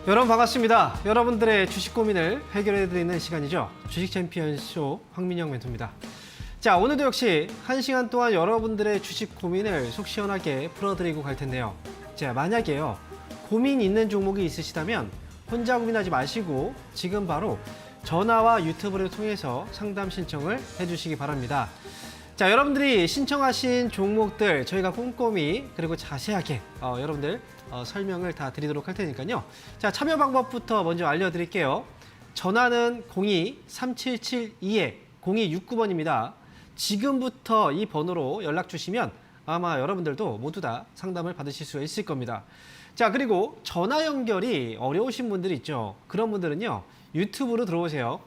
여러분 반갑습니다. 여러분들의 주식 고민을 해결해드리는 시간이죠. 주식 챔피언 쇼 황민영 멘토입니다. 자, 오늘도 역시 1시간 동안 여러분들의 주식 고민을 속 시원하게 풀어드리고 갈 텐데요. 자, 만약에요, 고민 있는 종목이 있으시다면 혼자 고민하지 마시고 지금 바로 전화와 유튜브를 통해서 상담 신청을 해주시기 바랍니다. 자, 여러분들이 신청하신 종목들 저희가 꼼꼼히 그리고 자세하게 여러분들 설명을 다 드리도록 할 테니까요. 자, 참여 방법부터 먼저 알려드릴게요. 전화는 02-3772-0269번입니다. 지금부터 이 번호로 연락 주시면 아마 여러분들도 모두 다 상담을 받으실 수 있을 겁니다. 자, 그리고 전화 연결이 어려우신 분들 있죠. 그런 분들은요, 유튜브로 들어오세요.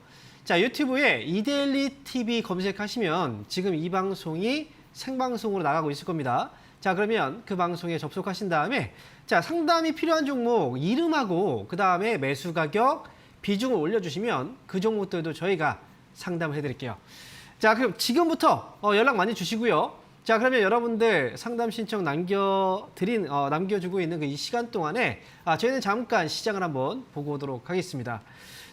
자, 유튜브에 이데일리 TV 검색하시면 지금 이 방송이 생방송으로 나가고 있을 겁니다. 자, 그러면 그 방송에 접속하신 다음에 자, 상담이 필요한 종목 이름하고 그 다음에 매수 가격, 비중을 올려주시면 그 종목들도 저희가 상담을 해드릴게요. 자, 그럼 지금부터 연락 많이 주시고요. 자, 그러면 여러분들 상담 신청 남겨주고 있는 그 이 시간 동안에 저희는 잠깐 시장을 한번 보고 오도록 하겠습니다.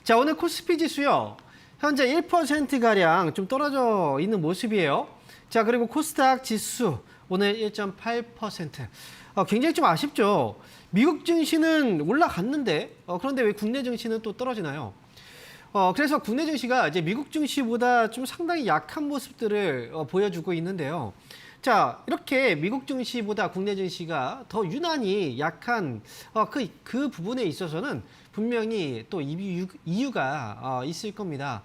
자, 오늘 코스피 지수요, 현재 1%가량 좀 떨어져 있는 모습이에요. 자, 그리고 코스닥 지수 오늘 1.8%. 굉장히 좀 아쉽죠. 미국 증시는 올라갔는데 그런데 왜 국내 증시는 또 떨어지나요? 그래서 국내 증시가 이제 미국 증시보다 좀 상당히 약한 모습들을 보여주고 있는데요. 자, 이렇게 미국 증시보다 국내 증시가 더 유난히 약한 그 부분에 있어서는 분명히 또 이유가 있을 겁니다.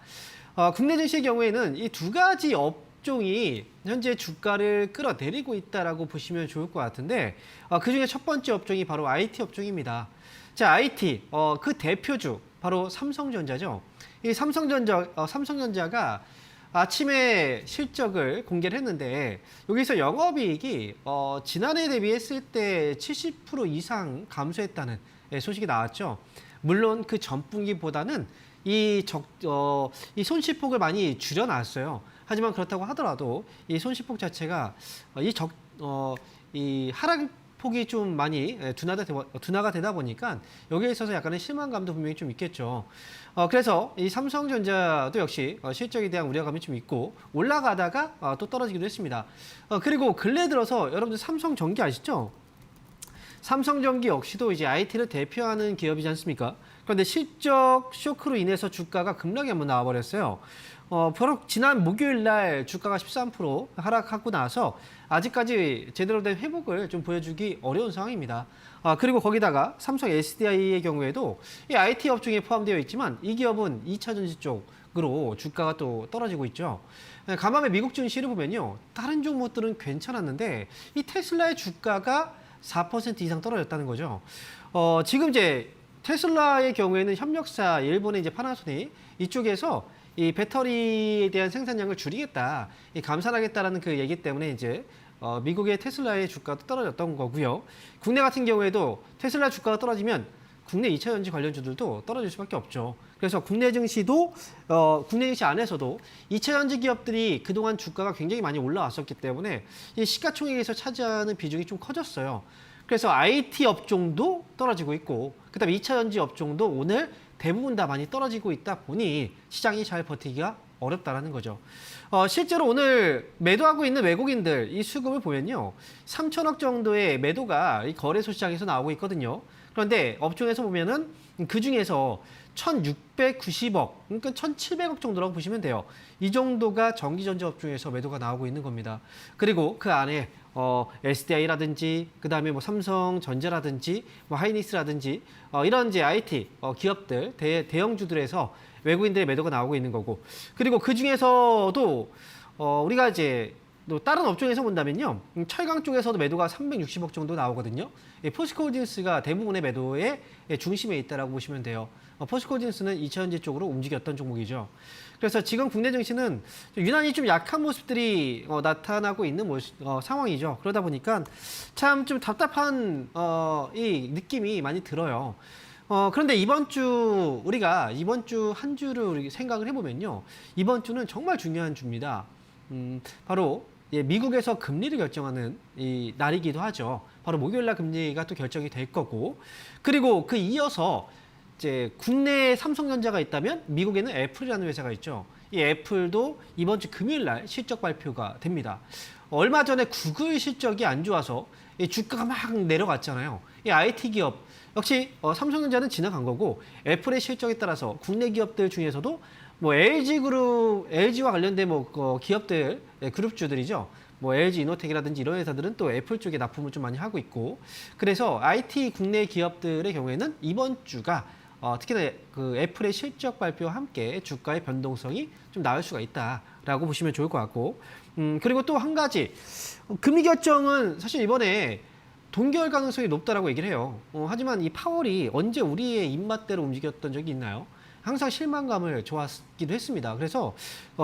국내 증시의 경우에는 이 두 가지 업종이 현재 주가를 끌어내리고 있다라고 보시면 좋을 것 같은데 그중에 첫 번째 업종이 바로 IT 업종입니다. 자, IT 그 대표주 바로 삼성전자죠. 이 삼성전자가 아침에 실적을 공개를 했는데 여기서 영업이익이 지난해 대비했을 때 70% 이상 감소했다는 소식이 나왔죠. 물론 그 전분기보다는 이 손실폭을 많이 줄여놨어요. 하지만 그렇다고 하더라도 이 손실폭 자체가 이 하락폭이 좀 많이 둔화가 되다 보니까 여기에 있어서 약간의 실망감도 분명히 좀 있겠죠. 그래서 이 삼성전자도 역시 실적에 대한 우려감이 좀 있고 올라가다가 또 떨어지기도 했습니다. 그리고 근래 들어서 여러분들 삼성전기 아시죠? 삼성전기 역시도 이제 IT를 대표하는 기업이지 않습니까? 그런데 실적 쇼크로 인해서 주가가 급락이 한번 나와버렸어요. 바로 지난 목요일 날 주가가 13% 하락하고 나서 아직까지 제대로 된 회복을 좀 보여주기 어려운 상황입니다. 그리고 거기다가 삼성 SDI의 경우에도 이 IT 업종에 포함되어 있지만 이 기업은 2차 전지 쪽으로 주가가 또 떨어지고 있죠. 간밤에 미국 증시를 보면요, 다른 종목들은 괜찮았는데 이 테슬라의 주가가 4% 이상 떨어졌다는 거죠. 지금 이제 테슬라의 경우에는 협력사 일본의 이제 파나소닉 이쪽에서 이 배터리에 대한 생산량을 줄이겠다, 감산하겠다라는 그 얘기 때문에 이제 미국의 테슬라의 주가도 떨어졌던 거고요. 국내 같은 경우에도 테슬라 주가가 떨어지면 국내 2차 전지 관련주들도 떨어질 수밖에 없죠. 그래서 국내 증시 안에서도 2차 전지 기업들이 그동안 주가가 굉장히 많이 올라왔었기 때문에 이 시가총액에서 차지하는 비중이 좀 커졌어요. 그래서 IT 업종도 떨어지고 있고 그다음에 2차 전지 업종도 오늘 대부분 다 많이 떨어지고 있다 보니 시장이 잘 버티기가 어렵다라는 거죠. 실제로 오늘 매도하고 있는 외국인들 이 수급을 보면요, 3천억 정도의 매도가 이 거래소 시장에서 나오고 있거든요. 그런데 업종에서 보면은 그 중에서 1,690억, 그러니까 1,700억 정도라고 보시면 돼요. 이 정도가 전기전자 업종에서 매도가 나오고 있는 겁니다. 그리고 그 안에 SDI라든지 그다음에 뭐 삼성전자라든지 뭐 하이닉스라든지 이런 이제 IT 기업들 대형주들에서 외국인들의 매도가 나오고 있는 거고, 그리고 그 중에서도 우리가 이제 또 다른 업종에서 본다면요, 철강 쪽에서도 매도가 360억 정도 나오거든요. 포스코홀딩스가 대부분의 매도의 중심에 있다라고 보시면 돼요. 포스코홀딩스는 2차 전지 쪽으로 움직였던 종목이죠. 그래서 지금 국내 증시는 유난히 좀 약한 모습들이 나타나고 있는 상황이죠. 그러다 보니까 참 좀 답답한 이 느낌이 많이 들어요. 그런데 우리가 이번 주 한 주를 생각을 해보면요, 이번 주는 정말 중요한 주입니다. 바로 미국에서 금리를 결정하는 이 날이기도 하죠. 바로 목요일날 금리가 또 결정이 될 거고, 그리고 그 이어서 이제 국내에 삼성전자가 있다면 미국에는 애플이라는 회사가 있죠. 이 애플도 이번 주 금요일 날 실적 발표가 됩니다. 얼마 전에 구글 실적이 안 좋아서 이 주가가 막 내려갔잖아요. 이 IT 기업 역시 삼성전자는 지나간 거고 애플의 실적에 따라서 국내 기업들 중에서도 뭐 LG 그룹, LG와 관련된 뭐 기업들 그룹주들이죠. 뭐 LG 이노텍이라든지 이런 회사들은 또 애플 쪽에 납품을 좀 많이 하고 있고 그래서 IT 국내 기업들의 경우에는 이번 주가 특히나 그 애플의 실적 발표와 함께 주가의 변동성이 좀 나올 수가 있다라고 보시면 좋을 것 같고 그리고 또 한 가지 금리 결정은 사실 이번에 동결 가능성이 높다라고 얘기를 해요. 하지만 이 파월이 언제 우리의 입맛대로 움직였던 적이 있나요? 항상 실망감을 좋았기도 했습니다. 그래서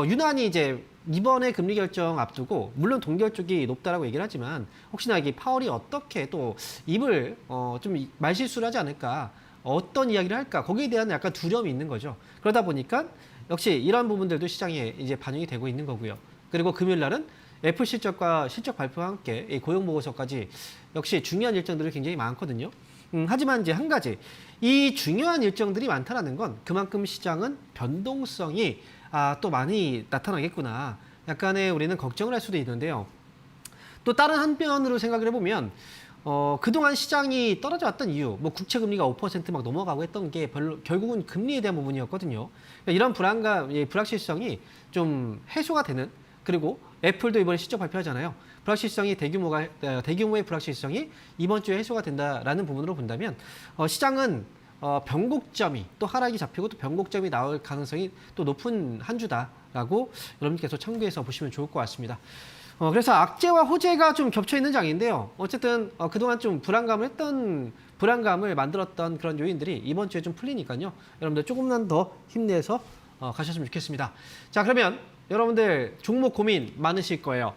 유난히 이제 이번에 금리 결정 앞두고 물론 동결 쪽이 높다라고 얘기를 하지만 혹시나 이게 파월이 어떻게 또 입을 좀 말실수를 하지 않을까 어떤 이야기를 할까 거기에 대한 약간 두려움이 있는 거죠. 그러다 보니까 역시 이런 부분들도 시장에 이제 반영이 되고 있는 거고요. 그리고 금요일 날은 애플 실적과 실적 발표와 함께 이 고용 보고서까지 역시 중요한 일정들이 굉장히 많거든요. 하지만 이제 한 가지 이 중요한 일정들이 많다라는 건 그만큼 시장은 변동성이 또 많이 나타나겠구나. 약간의 우리는 걱정을 할 수도 있는데요. 또 다른 한편으로 생각을 해보면 그동안 시장이 떨어져 왔던 이유, 뭐 국채 금리가 5%막 넘어가고 했던 게 결국은 금리에 대한 부분이었거든요. 그러니까 이런 불안감, 불확실성이 좀 해소가 되는 그리고 애플도 이번에 실적 발표하잖아요. 불확실성이 대규모의 불확실성이 이번 주에 해소가 된다라는 부분으로 본다면 시장은 변곡점이 또 하락이 잡히고 또 변곡점이 나올 가능성이 또 높은 한 주다라고 여러분께서 참고해서 보시면 좋을 것 같습니다. 그래서 악재와 호재가 좀 겹쳐 있는 장인데요. 어쨌든 그동안 좀 불안감을 만들었던 그런 요인들이 이번 주에 좀 풀리니까요. 여러분들 조금만 더 힘내서 가셨으면 좋겠습니다. 자, 그러면 여러분들 종목 고민 많으실 거예요.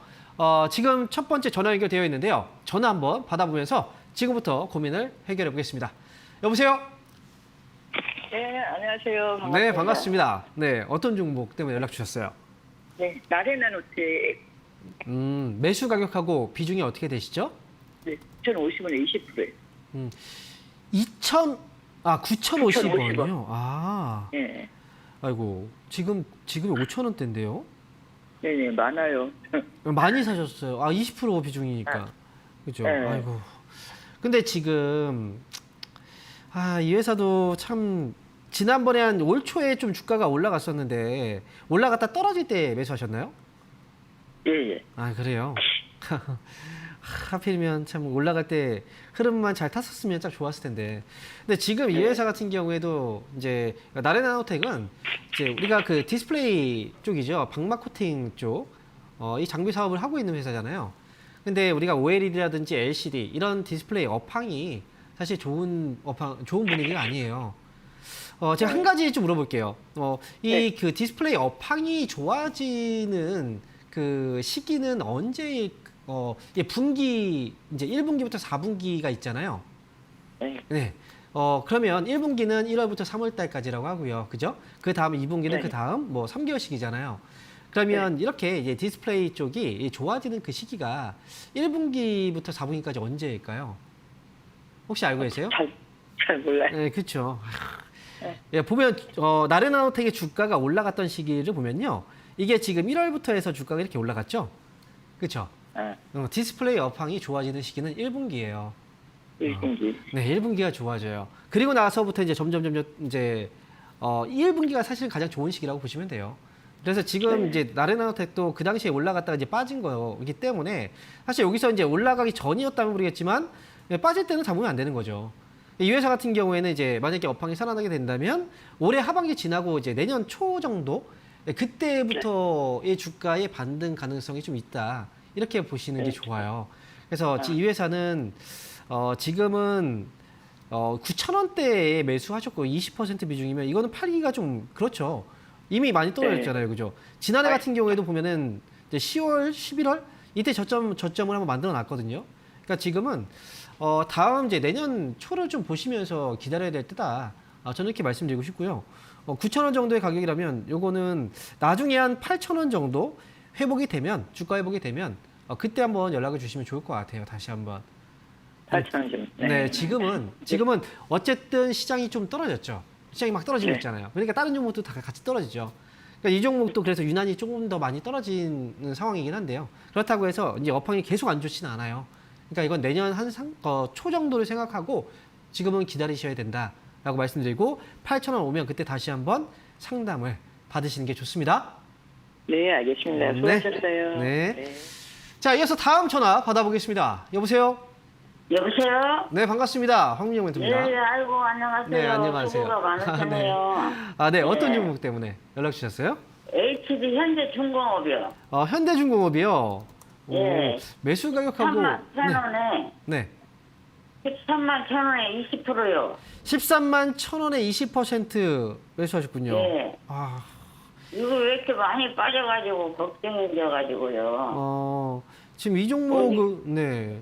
지금 첫 번째 전화 연결되어 있는데요. 전화 한번 받아보면서 지금부터 고민을 해결해 보겠습니다. 여보세요? 네, 안녕하세요. 반갑습니다. 네, 반갑습니다. 네, 어떤 종목 때문에 연락 주셨어요? 네, 나레나노텍. 매수 가격하고 비중이 어떻게 되시죠? 네, 9,050원에 20%예요. 9,050원이요? 아, 네, 아이고, 지금이 5,000원대인데요? 네네, 많아요. 많이 사셨어요. 20% 비중이니까. 그죠? 네. 아이고. 근데 지금, 이 회사도 참, 지난번에 한 올 초에 좀 주가가 올라갔었는데, 올라갔다 떨어질 때 매수하셨나요? 예, 예. 그래요? 하필이면 참 올라갈 때 흐름만 잘 탔었으면 참 좋았을 텐데. 근데 지금 이 회사 같은 경우에도 이제 나레나노텍은 이제 우리가 그 디스플레이 쪽이죠. 방막 코팅 쪽. 이 장비 사업을 하고 있는 회사잖아요. 근데 우리가 OLED라든지 LCD 이런 디스플레이 업황이 사실 좋은 분위기가 아니에요. 제가 한 가지 좀 물어볼게요. 그 디스플레이 업황이 좋아지는 그 시기는 언제 분기 이제 1분기부터 4분기가 있잖아요. 네. 네. 그러면 1분기는 1월부터 3월 달까지라고 하고요. 그죠? 그 다음 2분기는 네. 그 다음 뭐 3개월씩이잖아요. 그러면 이렇게 이제 디스플레이 쪽이 좋아지는 그 시기가 1분기부터 4분기까지 언제일까요? 혹시 알고 계세요? 잘 몰라요. 네, 그렇죠. 네. 예, 보면 나레나노텍의 주가가 올라갔던 시기를 보면요. 이게 지금 1월부터 해서 주가가 이렇게 올라갔죠? 그렇죠? 디스플레이 업황이 좋아지는 시기는 1분기예요. 1분기. 네, 1분기가 좋아져요. 그리고 나서부터 이제 점점 이제 1분기가 사실 가장 좋은 시기라고 보시면 돼요. 그래서 지금 네. 이제 나레나노텍도 그 당시에 올라갔다가 이제 빠진 거이기 때문에 사실 여기서 이제 올라가기 전이었다면 모르겠지만 빠질 때는 잡으면 안 되는 거죠. 이 회사 같은 경우에는 이제 만약에 업황이 살아나게 된다면 올해 하반기 지나고 이제 내년 초 정도 그때부터의 주가의 반등 가능성이 좀 있다. 이렇게 보시는 게 좋아요. 그래서 이 회사는 지금은 9,000원대에 매수하셨고 20% 비중이면 이거는 팔기가 좀 그렇죠. 이미 많이 떨어졌잖아요. 그죠? 지난해 같은 경우에도 보면은 이제 10월, 11월 이때 저점을 한번 만들어 놨거든요. 그러니까 지금은 다음 이제 내년 초를 좀 보시면서 기다려야 될 때다. 저는 이렇게 말씀드리고 싶고요. 9,000원 정도의 가격이라면 요거는 나중에 한 8,000원 정도 주가 회복이 되면 그때 한번 연락을 주시면 좋을 것 같아요. 다시 한번. 8,000원. 네, 지금은 어쨌든 시장이 좀 떨어졌죠. 시장이 막 떨어지고 네. 있잖아요. 그러니까 다른 종목도 다 같이 떨어지죠. 그러니까 이 종목도 그래서 유난히 조금 더 많이 떨어지는 상황이긴 한데요. 그렇다고 해서 이제 업황이 계속 안 좋지는 않아요. 그러니까 이건 내년 초 정도를 생각하고 지금은 기다리셔야 된다라고 말씀드리고 8,000원 오면 그때 다시 한번 상담을 받으시는 게 좋습니다. 네, 알겠습니다. 네. 수고하셨어요. 네. 자, 이어서 다음 전화 받아보겠습니다. 여보세요? 여보세요? 네, 반갑습니다. 황민영 멘토입니다. 네, 아이고, 안녕하세요. 네, 안녕하세요. 수고가 많으시네요. 아, 네. 어떤 네. 종목 때문에 연락 주셨어요? HD 현대중공업이요. 현대중공업이요. 오, 예. 매수 가격하고 3만 1,000원에, 네. 13만 1,000원에 20%요. 13만 1,000원에 20% 매수하셨군요. 예. 아, 이거 왜 이렇게 많이 빠져가지고 걱정이 되어가지고요. 지금 이 종목은 네.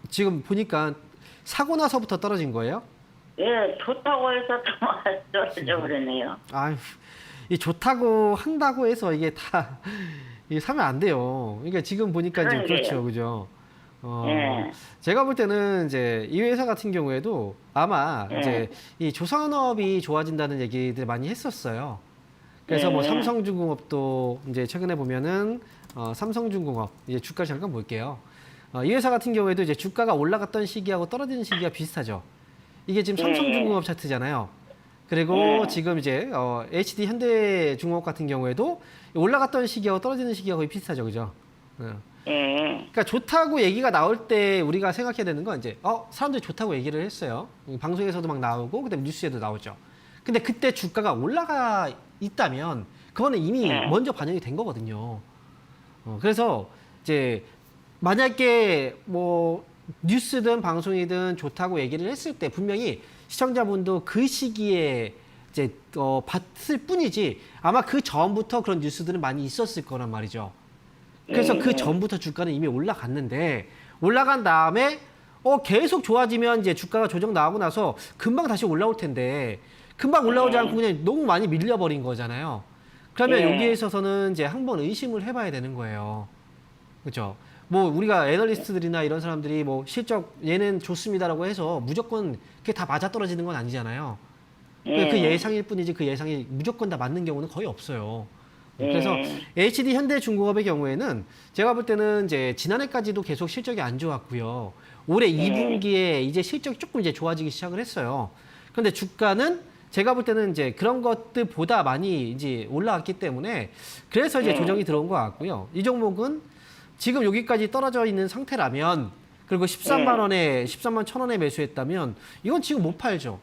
지금 보니까 사고 나서부터 떨어진 거예요? 예, 좋다고 해서 또 떨어져 버렸네요. 아유, 이 좋다고 한다고 해서 이게 다 이게 사면 안 돼요. 그러니까 지금 보니까 이제 그러게요. 그렇죠, 그죠? 예. 제가 볼 때는 이제 이 회사 같은 경우에도 아마 예. 이제 이 조선업이 좋아진다는 얘기들 많이 했었어요. 그래서 뭐 예. 삼성중공업도 이제 최근에 보면은 삼성중공업 이제 주가 잠깐 볼게요. 이 회사 같은 경우에도 이제 주가가 올라갔던 시기하고 떨어지는 시기가 비슷하죠. 이게 지금 예. 삼성중공업 차트잖아요. 그리고 예. 지금 이제 HD 현대중공업 같은 경우에도 올라갔던 시기하고 떨어지는 시기가 거의 비슷하죠, 그죠? 예. 그러니까 좋다고 얘기가 나올 때 우리가 생각해야 되는 건 이제 사람들이 좋다고 얘기를 했어요. 방송에서도 막 나오고 그다음에 뉴스에도 나오죠. 근데 그때 주가가 올라가 있다면 그거는 이미 먼저 반영이 된 거거든요. 그래서 이제 만약에 뭐 뉴스든 방송이든 좋다고 얘기를 했을 때 분명히 시청자분도 그 시기에 이제 봤을 뿐이지 아마 그 전부터 그런 뉴스들은 많이 있었을 거란 말이죠. 그래서 그 전부터 주가는 이미 올라갔는데 올라간 다음에 계속 좋아지면 이제 주가가 조정 나오고 나서 금방 다시 올라올 텐데 금방 올라오지 않고 그냥 너무 많이 밀려버린 거잖아요. 그러면 네. 여기에 있어서는 이제 한번 의심을 해봐야 되는 거예요. 그렇죠? 뭐 우리가 애널리스트들이나 이런 사람들이 뭐 실적 얘는 좋습니다라고 해서 무조건 그게 다 맞아떨어지는 건 아니잖아요. 그 예상일 뿐이지 그 예상이 무조건 다 맞는 경우는 거의 없어요. 그래서 HD 현대중공업의 경우에는 제가 볼 때는 이제 지난해까지도 계속 실적이 안 좋았고요. 올해 2분기에 이제 실적이 조금 이제 좋아지기 시작을 했어요. 그런데 주가는 제가 볼 때는 이제 그런 것들보다 많이 이제 올라왔기 때문에 그래서 이제 조정이 들어온 것 같고요. 이 종목은 지금 여기까지 떨어져 있는 상태라면 그리고 13만 원에 13만 1,000원에 매수했다면 이건 지금 못 팔죠.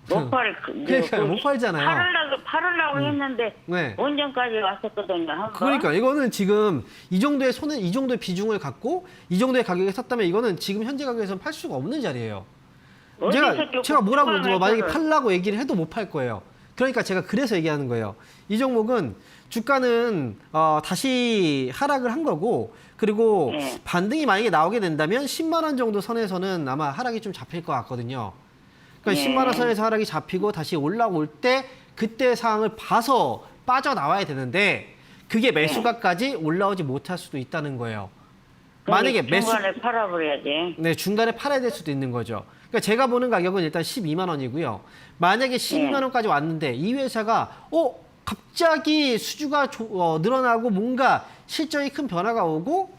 못 팔, 그러니까요, 못 팔잖아요. 팔으려고 했는데, 네. 원전까지 왔었거든요, 한 번. 그러니까 이거는 지금 이 정도의 이 정도의 비중을 갖고 이 정도의 가격에 샀다면 이거는 지금 현재 가격에서는 팔 수가 없는 자리예요. 제가 뭐라고 만약에 팔라고 얘기를 해도 못 팔 거예요. 그러니까 제가 그래서 얘기하는 거예요. 이 종목은 주가는 다시 하락을 한 거고 그리고 네. 반등이 만약에 나오게 된다면 10만 원 정도 선에서는 아마 하락이 좀 잡힐 것 같거든요. 그러니까 네. 10만 원 선에서 하락이 잡히고 다시 올라올 때 그때 상황을 봐서 빠져나와야 되는데 그게 매수가까지 올라오지 못할 수도 있다는 거예요. 만약에 중간에 팔아버려야지. 네, 중간에 팔아야 될 수도 있는 거죠. 그러니까 제가 보는 가격은 일단 12만 원이고요. 만약에 12만 원까지 왔는데 이 회사가 갑자기 수주가 늘어나고 뭔가 실적이 큰 변화가 오고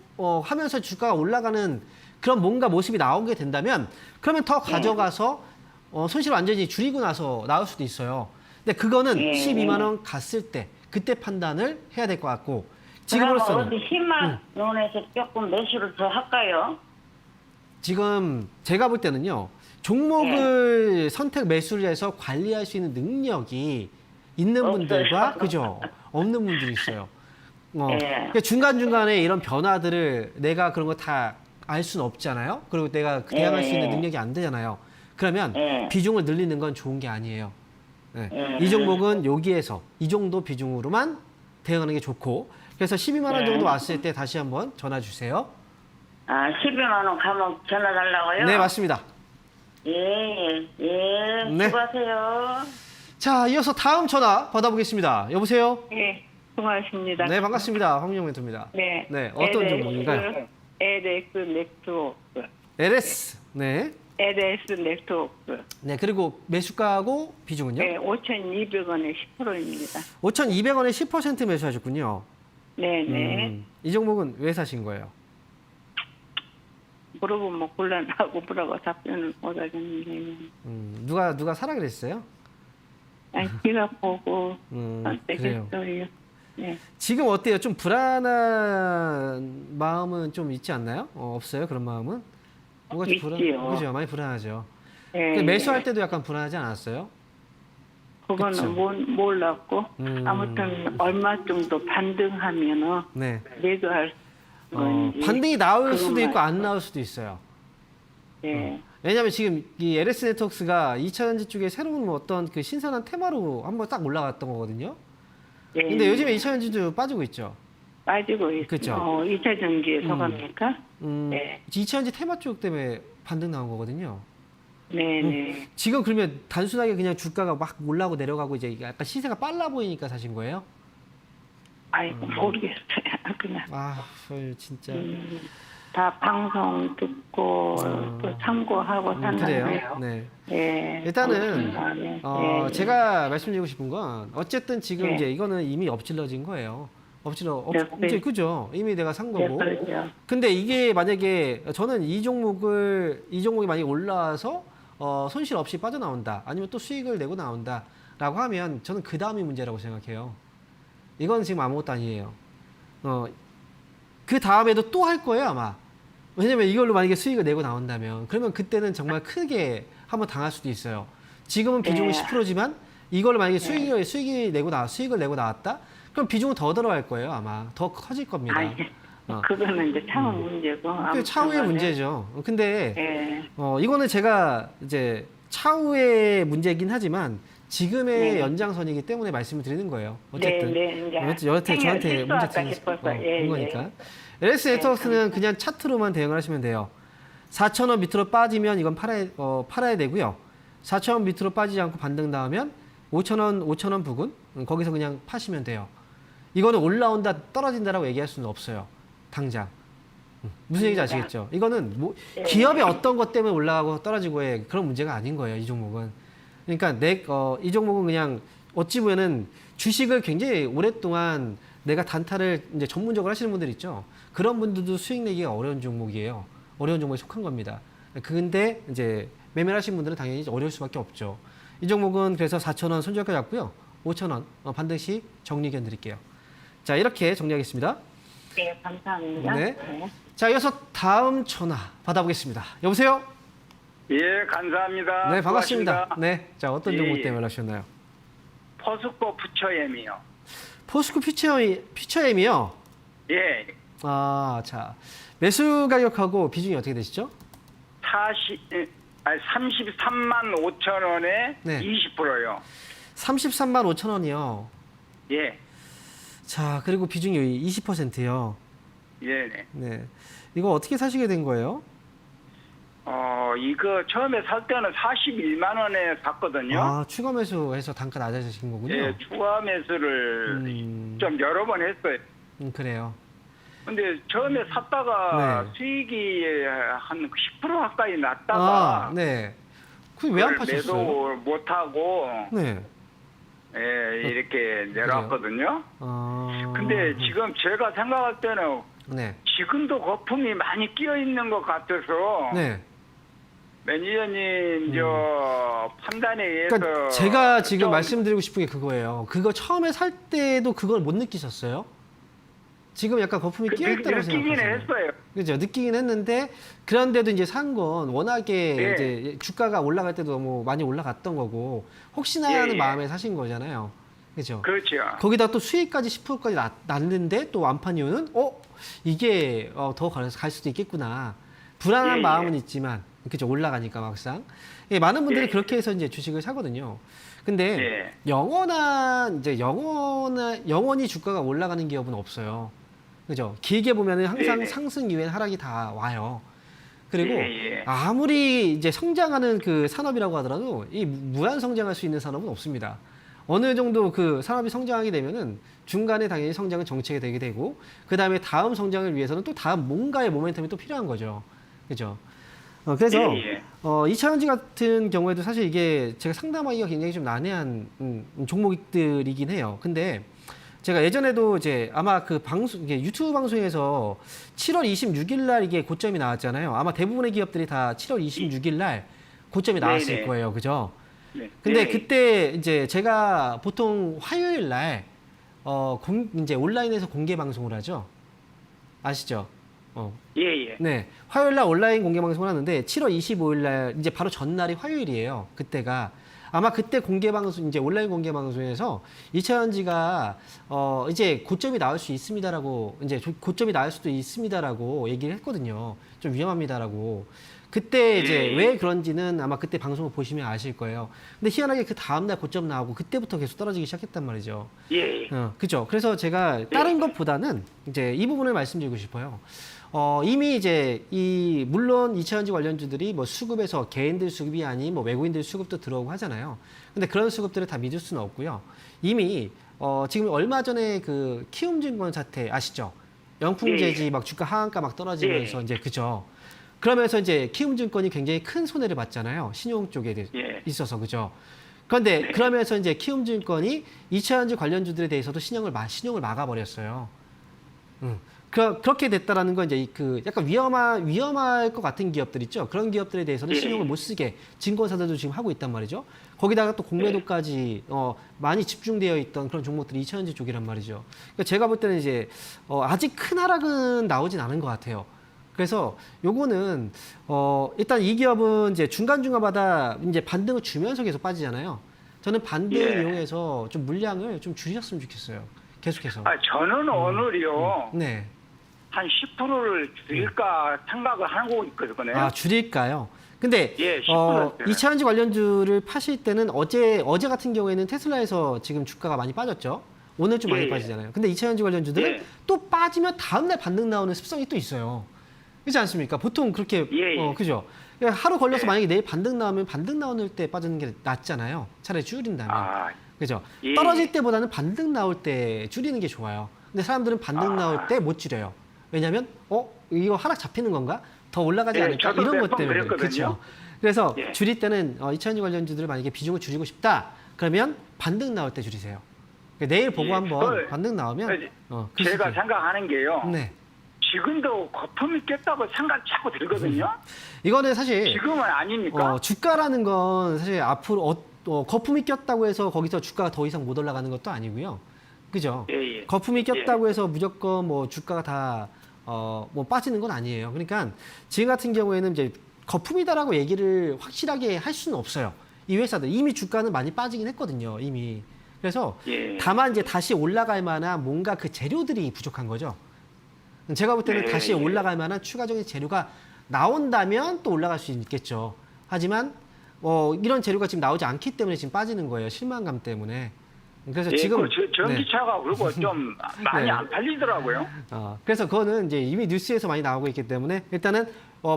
하면서 주가가 올라가는 그런 뭔가 모습이 나오게 된다면 그러면 더 가져가서 손실을 완전히 줄이고 나서 나올 수도 있어요. 근데 그거는 12만 원 갔을 때 그때 판단을 해야 될 것 같고 지금으로서는 어디 10만 원에서 조금 매수를 더 할까요? 지금 제가 볼 때는요. 종목을 선택 매수를 해서 관리할 수 있는 능력이 있는 분들과 그죠? 없는 분들이 있어요. 그러니까 중간중간에 이런 변화들을 내가 그런 거 다 알 수는 없잖아요. 그리고 내가 대응할 수 있는 능력이 안 되잖아요. 그러면 비중을 늘리는 건 좋은 게 아니에요. 네. 이 종목은 여기에서 이 정도 비중으로만 대응하는 게 좋고 그래서 12만 원 정도 왔을 때 다시 한번 전화 주세요. 아, 12만 원 가면 전화 달라고요? 네, 맞습니다. 예. 네. 수고하세요. 자, 이어서 다음 전화 받아보겠습니다. 여보세요? 네, 수고하십니다. 네, 반갑습니다. 황민영 멘토입니다. 네. 네, 어떤 종목인가요? LX 넥트워크. LS. 네. LS 네트워크. 네, 그리고 매수가하고 비중은요? 네, 5,200원에 10%입니다. 5,200원에 10% 매수하셨군요. 네네. 이 종목은 왜 사신 거예요? 물어보면 곤란하고 뭐라고 답변을 못 하겠는데. 누가 사라 그랬어요? 아니, 제가 보고 그래요. 선택했어요. 네. 지금 어때요? 좀 불안한 마음은 좀 있지 않나요? 없어요? 그런 마음은? 뭔가 좀 있지요. 그죠? 많이 불안하죠. 네, 근데 매수할 네. 때도 약간 불안하지 않았어요? 그거는 그쵸. 몰랐고 아무튼 얼마 정도 반등하면은 네. 매도할 건지. 반등이 나올 수도 그것만 있고 안 나올 수도 있어요. 네. 왜냐하면 지금 이 LS 네트워크가 2차전지 쪽에 새로운 뭐 어떤 그 신선한 테마로 한번 딱 올라갔던 거거든요. 네. 근데 요즘에 2차전지도 빠지고 있죠. 빠지고 있어요. 그쵸. 2차 전기에 서갑니까? 네. 2차전지 테마 쪽 때문에 반등 나온 거거든요. 네네. 지금 그러면 단순하게 그냥 주가가 막 올라가고 내려가고 이제 약간 시세가 빨라 보이니까 사신 거예요? 아이고 모르겠어요. 그냥 아, 진짜. 다 방송 듣고 또 참고하고 그래요. 샀는데요. 네. 네. 일단은 네. 제가 말씀드리고 싶은 건 어쨌든 지금 네. 이제 이거는 이미 엎질러진 거예요. 네, 이제 그죠? 이미 내가 산 네, 거고. 그렇죠. 근데 이게 만약에 저는 이 종목이 만약에 올라와서 손실 없이 빠져나온다. 아니면 또 수익을 내고 나온다라고 하면 저는 그 다음이 문제라고 생각해요. 이건 지금 아무것도 아니에요. 그 다음에도 또 할 거예요, 아마. 왜냐면 이걸로 만약에 수익을 내고 나온다면 그러면 그때는 정말 크게 한번 당할 수도 있어요. 지금은 비중은 네. 10%지만 이걸로 만약에 수익을 내고 나왔다? 그럼 비중은 더 들어갈 거예요, 아마. 더 커질 겁니다. 아니, 그거는 이제 차후 문제고. 그 아무튼 차후의 간에. 문제죠. 근데 네. 이거는 제가 이제 차후의 문제긴 하지만 지금의 네. 연장선이기 때문에 말씀을 드리는 거예요. 어쨌든 네, 이제 여하튼 저한테 문제 실수할까 드리는 싶어서. 예, 거니까. LS 네트워크는 그냥 차트로만 대응을 하시면 돼요. 4,000원 밑으로 빠지면 이건 팔아야 되고요. 4,000원 밑으로 빠지지 않고 반등 나오면 5,000원 부근 거기서 그냥 파시면 돼요. 이거는 올라온다 떨어진다라고 얘기할 수는 없어요. 당장. 무슨 얘기인지 아시겠죠? 이거는 뭐 기업의 어떤 것 때문에 올라가고 떨어지고의 그런 문제가 아닌 거예요. 이 종목은. 그러니까 이 종목은 그냥 어찌 보면은 주식을 굉장히 오랫동안 내가 단타를 이제 전문적으로 하시는 분들 있죠. 그런 분들도 수익 내기가 어려운 종목이에요. 어려운 종목에 속한 겁니다. 근데 이제 매매를 하시는 분들은 당연히 어려울 수밖에 없죠. 이 종목은 그래서 4,000원 손절가 잡고요. 5,000원 반드시 정리 의견 드릴게요. 자, 이렇게 정리하겠습니다. 네, 감사합니다. 네. 자, 이어서 다음 전화 받아보겠습니다. 여보세요? 예, 감사합니다. 네, 반갑습니다. 수고하십니다. 네. 자, 어떤 예, 종목 예. 때문에 연락주셨나요? 포스코 부처엠이요. 포스코 퓨처엠이요? 예, 아, 자. 매수 가격하고 비중이 어떻게 되시죠? 33만 5천 원에 네. 20%요. 33만 5천 원이요. 예, 자, 그리고 비중이 20%요. 예, 네. 네. 이거 어떻게 사시게 된 거예요? 이거 처음에 살 때는 41만 원에 샀거든요. 아, 추가 매수해서 단가 낮아지신 거군요. 예, 추가 매수를 좀 여러 번 했어요. 그래요. 근데 처음에 샀다가 네. 수익이 한 10% 가까이 났다가 아, 네. 그 왜 안 그걸 파셨어요? 매도 못하고 네. 예, 이렇게 내려왔거든요. 아. 근데 지금 제가 생각할 때는 네. 지금도 거품이 많이 끼어 있는 것 같아서 네. 매니저님 저 판단에 의해서 그러니까 제가 지금 좀 말씀드리고 싶은 게 그거예요. 그거 처음에 살 때도 그걸 못 느끼셨어요? 지금 약간 거품이 끼어 있다고 느끼긴 생각하세요. 했어요. 그죠? 느끼긴 했는데 그런데도 이제 산 건 워낙에 예. 이제 주가가 올라갈 때도 너무 많이 올라갔던 거고 혹시나 하는 예. 마음에 사신 거잖아요. 그죠? 그렇죠. 거기다 또 수익까지 10%까지 났는데 또 안 판 이유는 이게 더 갈 수도 있겠구나. 불안한 예, 마음은 예. 있지만 그죠? 올라가니까 막상. 예, 많은 분들이 예. 그렇게 해서 이제 주식을 사거든요. 근데 예. 영원히 주가가 올라가는 기업은 없어요. 그죠? 길게 보면은 항상 네. 상승 이후에 하락이 다 와요. 그리고 예, 예. 아무리 이제 성장하는 그 산업이라고 하더라도 이 무한 성장할 수 있는 산업은 없습니다. 어느 정도 그 산업이 성장하게 되면은 중간에 당연히 성장은 정체가 되게 되고 그 다음에 다음 성장을 위해서는 또 다음 뭔가의 모멘텀이 또 필요한 거죠. 그죠? 그래서 예, 예. 이차전지 같은 경우에도 사실 이게 제가 상담하기가 굉장히 좀 난해한 종목들이긴 해요. 근데 제가 예전에도 이제 아마 그 방송, 이게 유튜브 방송에서 7월 26일 날 이게 고점이 나왔잖아요. 아마 대부분의 기업들이 다 7월 26일 날 고점이 나왔을 네네. 거예요. 그죠? 네. 근데 네. 그때 이제 제가 보통 화요일 날 이제 온라인에서 공개 방송을 하죠. 아시죠? 예, 예. 네. 화요일 날 온라인 공개 방송을 하는데 7월 25일 날 이제 바로 전날이 화요일이에요. 그때가 아마 그때 공개 방송 이제 온라인 공개 방송에서 이차전지가 이제 고점이 나올 수 있습니다라고 이제 고점이 나올 수도 있습니다라고 얘기를 했거든요. 좀 위험합니다라고. 그때 이제 왜 그런지는 아마 그때 방송을 보시면 아실 거예요. 근데 희한하게 그 다음날 고점 나오고 그때부터 계속 떨어지기 시작했단 말이죠. 예, 예. 그죠. 그래서 제가 다른 것보다는 이제 이 부분을 말씀드리고 싶어요. 이미 이제 물론 이차전지 관련주들이 뭐 수급에서 개인들 수급이 아닌 뭐 외국인들 수급도 들어오고 하잖아요. 근데 그런 수급들을 다 믿을 수는 없고요. 이미 지금 얼마 전에 그 키움증권 사태 아시죠? 영풍재지 막 주가 하한가 막 떨어지면서 이제 그죠. 그러면서 이제 키움증권이 굉장히 큰 손해를 봤잖아요. 신용 쪽에 있어서 그죠. 그런데 그러면서 이제 키움증권이 이차전지 관련주들에 대해서도 신용을 막아버렸어요. 그렇게 됐다라는 건 이제 그 약간 위험할 것 같은 기업들 있죠. 그런 기업들에 대해서는 신용을 못 쓰게 증권사들도 지금 하고 있단 말이죠. 거기다가 또 공매도까지 많이 집중되어 있던 그런 종목들이 이차전지 쪽이란 말이죠. 그러니까 제가 볼 때는 이제 아직 큰 하락은 나오진 않은 것 같아요. 그래서 요거는 일단 이 기업은 이제 중간중간마다 이제 반등을 주면서 계속 빠지잖아요. 저는 반등을 이용해서 좀 물량을 좀 줄이셨으면 좋겠어요. 계속해서. 저는 오늘이요. 네. 한 10%를 줄일까 생각을 하고 있거든요. 아, 줄일까요? 근데 예, 10%. 이차전지 관련주를 파실 때는 어제 같은 경우에는 테슬라에서 지금 주가가 많이 빠졌죠. 오늘 좀 많이 빠지잖아요. 근데 이차전지 관련주들은 또 빠지면 다음날 반등 나오는 습성이 또 있어요. 그렇지 않습니까? 보통 그렇게 그죠? 하루 걸려서 만약에 내일 반등 나오면 반등 나오는 때 빠지는 게 낫잖아요. 차라리 줄인다면. 그죠? 떨어질 때보다는 반등 나올 때 줄이는 게 좋아요. 근데 사람들은 반등 나올 때 못 줄여요. 왜냐하면 이거 하락 잡히는 건가? 더 올라가지 않을까? 이런 것 때문에. 그렇죠. 그래서 줄일 때는 이차전지 관련주들을 만약에 비중을 줄이고 싶다. 그러면 반등 나올 때 줄이세요. 그러니까 내일 보고 한번 반등 나오면 제가 생각하는 게요. 네. 지금도 거품이 꼈다고 생각 자꾸 들거든요. 이거는 사실 지금은 아닙니까? 주가라는 건 사실 앞으로 거품이 꼈다고 해서 거기서 주가가 더 이상 못 올라가는 것도 아니고요. 그죠? 거품이 꼈다고 해서 무조건 뭐 주가가 다 뭐 빠지는 건 아니에요. 그러니까 지금 같은 경우에는 이제 거품이다라고 얘기를 확실하게 할 수는 없어요. 이 회사들 이미 주가는 많이 빠지긴 했거든요. 이미. 그래서 다만 이제 다시 올라갈 만한 뭔가 그 재료들이 부족한 거죠. 제가 볼 때는 다시 올라갈 만한 추가적인 재료가 나온다면 또 올라갈 수 있겠죠. 하지만 이런 재료가 지금 나오지 않기 때문에 지금 빠지는 거예요. 실망감 때문에. 그래서 지금 전기차가 그리고 좀 많이 안 팔리더라고요. 그래서 그거는 이제 이미 뉴스에서 많이 나오고 있기 때문에 일단은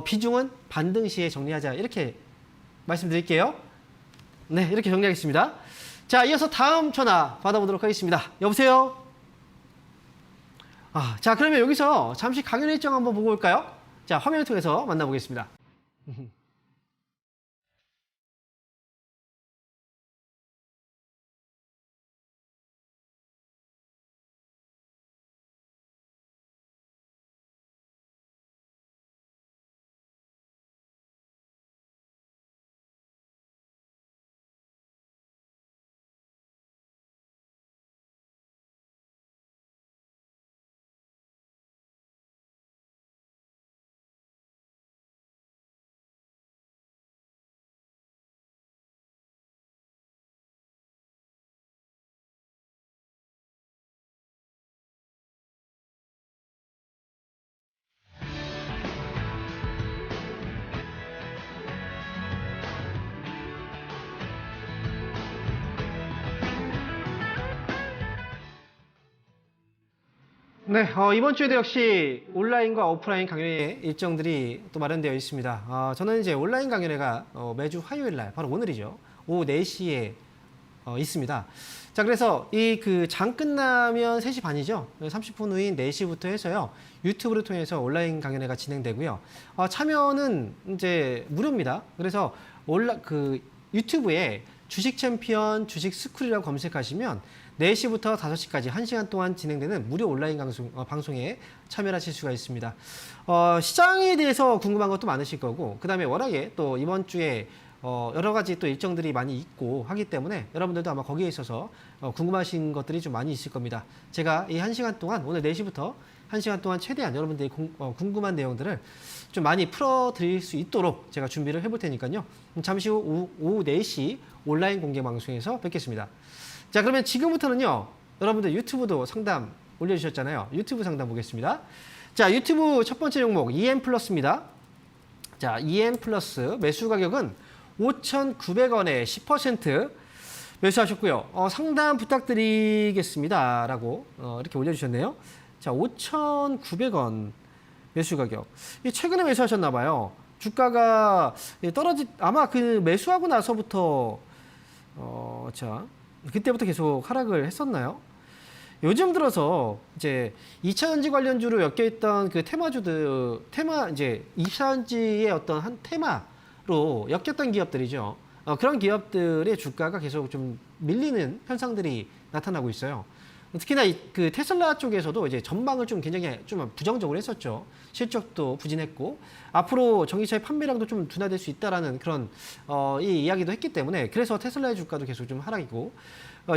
비중은 반등 시에 정리하자 이렇게 말씀드릴게요. 네, 이렇게 정리하겠습니다. 자, 이어서 다음 전화 받아보도록 하겠습니다. 여보세요. 자, 그러면 여기서 잠시 강연 일정 한번 보고 올까요? 자, 화면을 통해서 만나보겠습니다. 네, 이번 주에도 역시 온라인과 오프라인 강연회 일정들이 또 마련되어 있습니다. 저는 이제 온라인 강연회가 매주 화요일 날, 바로 오늘이죠. 오후 4시에 있습니다. 자, 그래서 이 그 장 끝나면 3시 반이죠. 30분 후인 4시부터 해서요. 유튜브를 통해서 온라인 강연회가 진행되고요. 참여는 이제 무료입니다. 그래서 유튜브에 주식 챔피언 주식 스쿨이라고 검색하시면 4시부터 5시까지 1시간 동안 진행되는 무료 온라인 방송에 참여하실 수가 있습니다. 시장에 대해서 궁금한 것도 많으실 거고, 그 다음에 워낙에 또 이번 주에 여러 가지 또 일정들이 많이 있고 하기 때문에 여러분들도 아마 거기에 있어서 궁금하신 것들이 좀 많이 있을 겁니다. 제가 이 1시간 동안 오늘 4시부터 1시간 동안 최대한 여러분들이 궁금한 내용들을 좀 많이 풀어드릴 수 있도록 제가 준비를 해볼 테니까요. 잠시 후 오후 4시 온라인 공개 방송에서 뵙겠습니다. 자, 그러면 지금부터는요. 여러분들 유튜브도 상담 올려주셨잖아요. 유튜브 상담 보겠습니다. 자, 유튜브 첫 번째 종목 EM 플러스입니다. 자, EM 플러스 매수 가격은 5,900원에 10% 매수하셨고요. 상담 부탁드리겠습니다. 라고 이렇게 올려주셨네요. 자, 5,900원 매수 가격. 최근에 매수하셨나 봐요. 주가가 아마 그 매수하고 나서부터 자, 그때부터 계속 하락을 했었나요? 요즘 들어서 이제 2차전지 관련주로 엮여있던 그 이제 2차전지의 어떤 한 테마로 엮였던 기업들이죠. 그런 기업들의 주가가 계속 좀 밀리는 현상들이 나타나고 있어요. 특히나 그 테슬라 쪽에서도 이제 전망을 좀 굉장히 좀 부정적으로 했었죠. 실적도 부진했고 앞으로 전기차의 판매량도 좀 둔화될 수 있다라는 그런 이 이야기도 했기 때문에 그래서 테슬라의 주가도 계속 좀 하락이고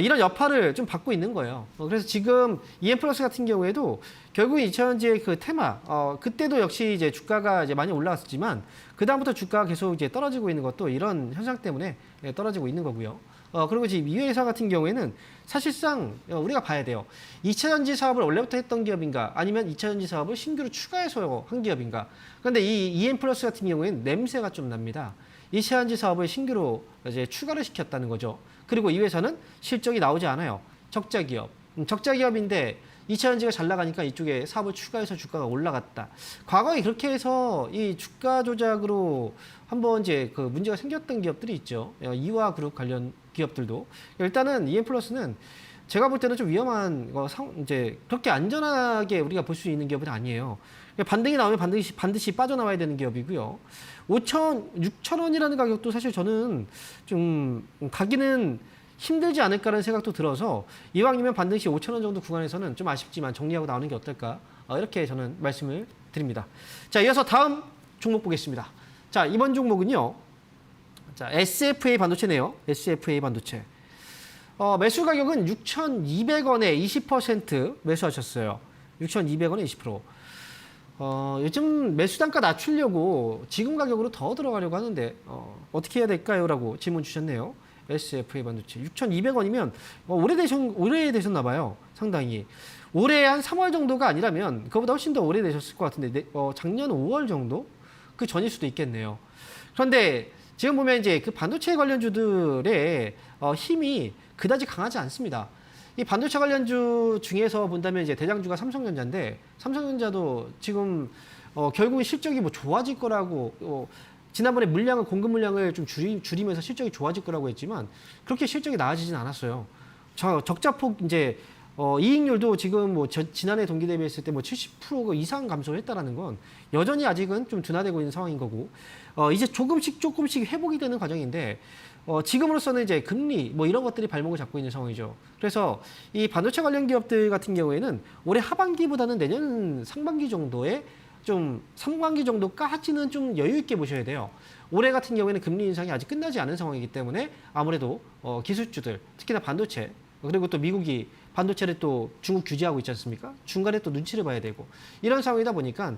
이런 여파를 좀 받고 있는 거예요. 그래서 지금 EM 플러스 같은 경우에도 결국 2차전지의 그 테마 그때도 역시 이제 주가가 이제 많이 올라왔었지만 그 다음부터 주가가 계속 이제 떨어지고 있는 것도 이런 현상 때문에 떨어지고 있는 거고요. 그리고 지금 이 회사 같은 경우에는 사실상 우리가 봐야 돼요. 2차전지 사업을 원래부터 했던 기업인가 아니면 2차전지 사업을 신규로 추가해서 한 기업인가. 그런데 이 EM 플러스 같은 경우에는 냄새가 좀 납니다. 2차전지 사업을 신규로 이제 추가를 시켰다는 거죠. 그리고 이 회사는 실적이 나오지 않아요. 적자 기업. 적자 기업인데 2차전지가 잘 나가니까 이쪽에 사업을 추가해서 주가가 올라갔다. 과거에 그렇게 해서 이 주가 조작으로 한번 이제 그 문제가 생겼던 기업들이 있죠. 이화 그룹 관련 기업들도. 일단은 EM 플러스는 제가 볼 때는 좀 위험한 이제 그렇게 안전하게 우리가 볼 수 있는 기업은 아니에요. 반등이 나오면 반드시 빠져나와야 되는 기업이고요. 6,000원이라는 가격도 사실 저는 좀 가기는 힘들지 않을까라는 생각도 들어서 이왕이면 반드시 5,000원 정도 구간에서는 좀 아쉽지만 정리하고 나오는 게 어떨까 이렇게 저는 말씀을 드립니다. 자, 이어서 다음 종목 보겠습니다. 자, 이번 종목은요. 자, SFA 반도체네요. SFA 반도체. 매수 가격은 6,200원에 20% 매수하셨어요. 6,200원에 20%. 요즘 매수 단가 낮추려고 지금 가격으로 더 들어가려고 하는데 어떻게 해야 될까요? 라고 질문 주셨네요. SFA 반도체 6,200원이면 오래되셨나 봐요. 상당히. 올해 한 3월 정도가 아니라면 그거보다 훨씬 더 오래되셨을 것 같은데 작년 5월 정도? 그 전일 수도 있겠네요. 그런데 지금 보면 이제 그 반도체 관련주들의 힘이 그다지 강하지 않습니다. 이 반도체 관련주 중에서 본다면 이제 대장주가 삼성전자인데 삼성전자도 지금 결국은 실적이 뭐 좋아질 거라고 지난번에 공급 물량을 좀 줄이면서 실적이 좋아질 거라고 했지만 그렇게 실적이 나아지진 않았어요. 적자폭 이제 이익률도 지금 뭐 지난해 동기 대비했을 때 뭐 70% 이상 감소했다라는 건 여전히 아직은 좀 둔화되고 있는 상황인 거고 이제 조금씩 회복이 되는 과정인데 지금으로서는 이제 금리 뭐 이런 것들이 발목을 잡고 있는 상황이죠. 그래서 이 반도체 관련 기업들 같은 경우에는 올해 하반기보다는 내년 상반기 정도까지는 좀 여유 있게 보셔야 돼요. 올해 같은 경우에는 금리 인상이 아직 끝나지 않은 상황이기 때문에 아무래도 기술주들, 특히나 반도체, 그리고 또 미국이 반도체를 또 중국 규제하고 있지 않습니까? 중간에 또 눈치를 봐야 되고 이런 상황이다 보니까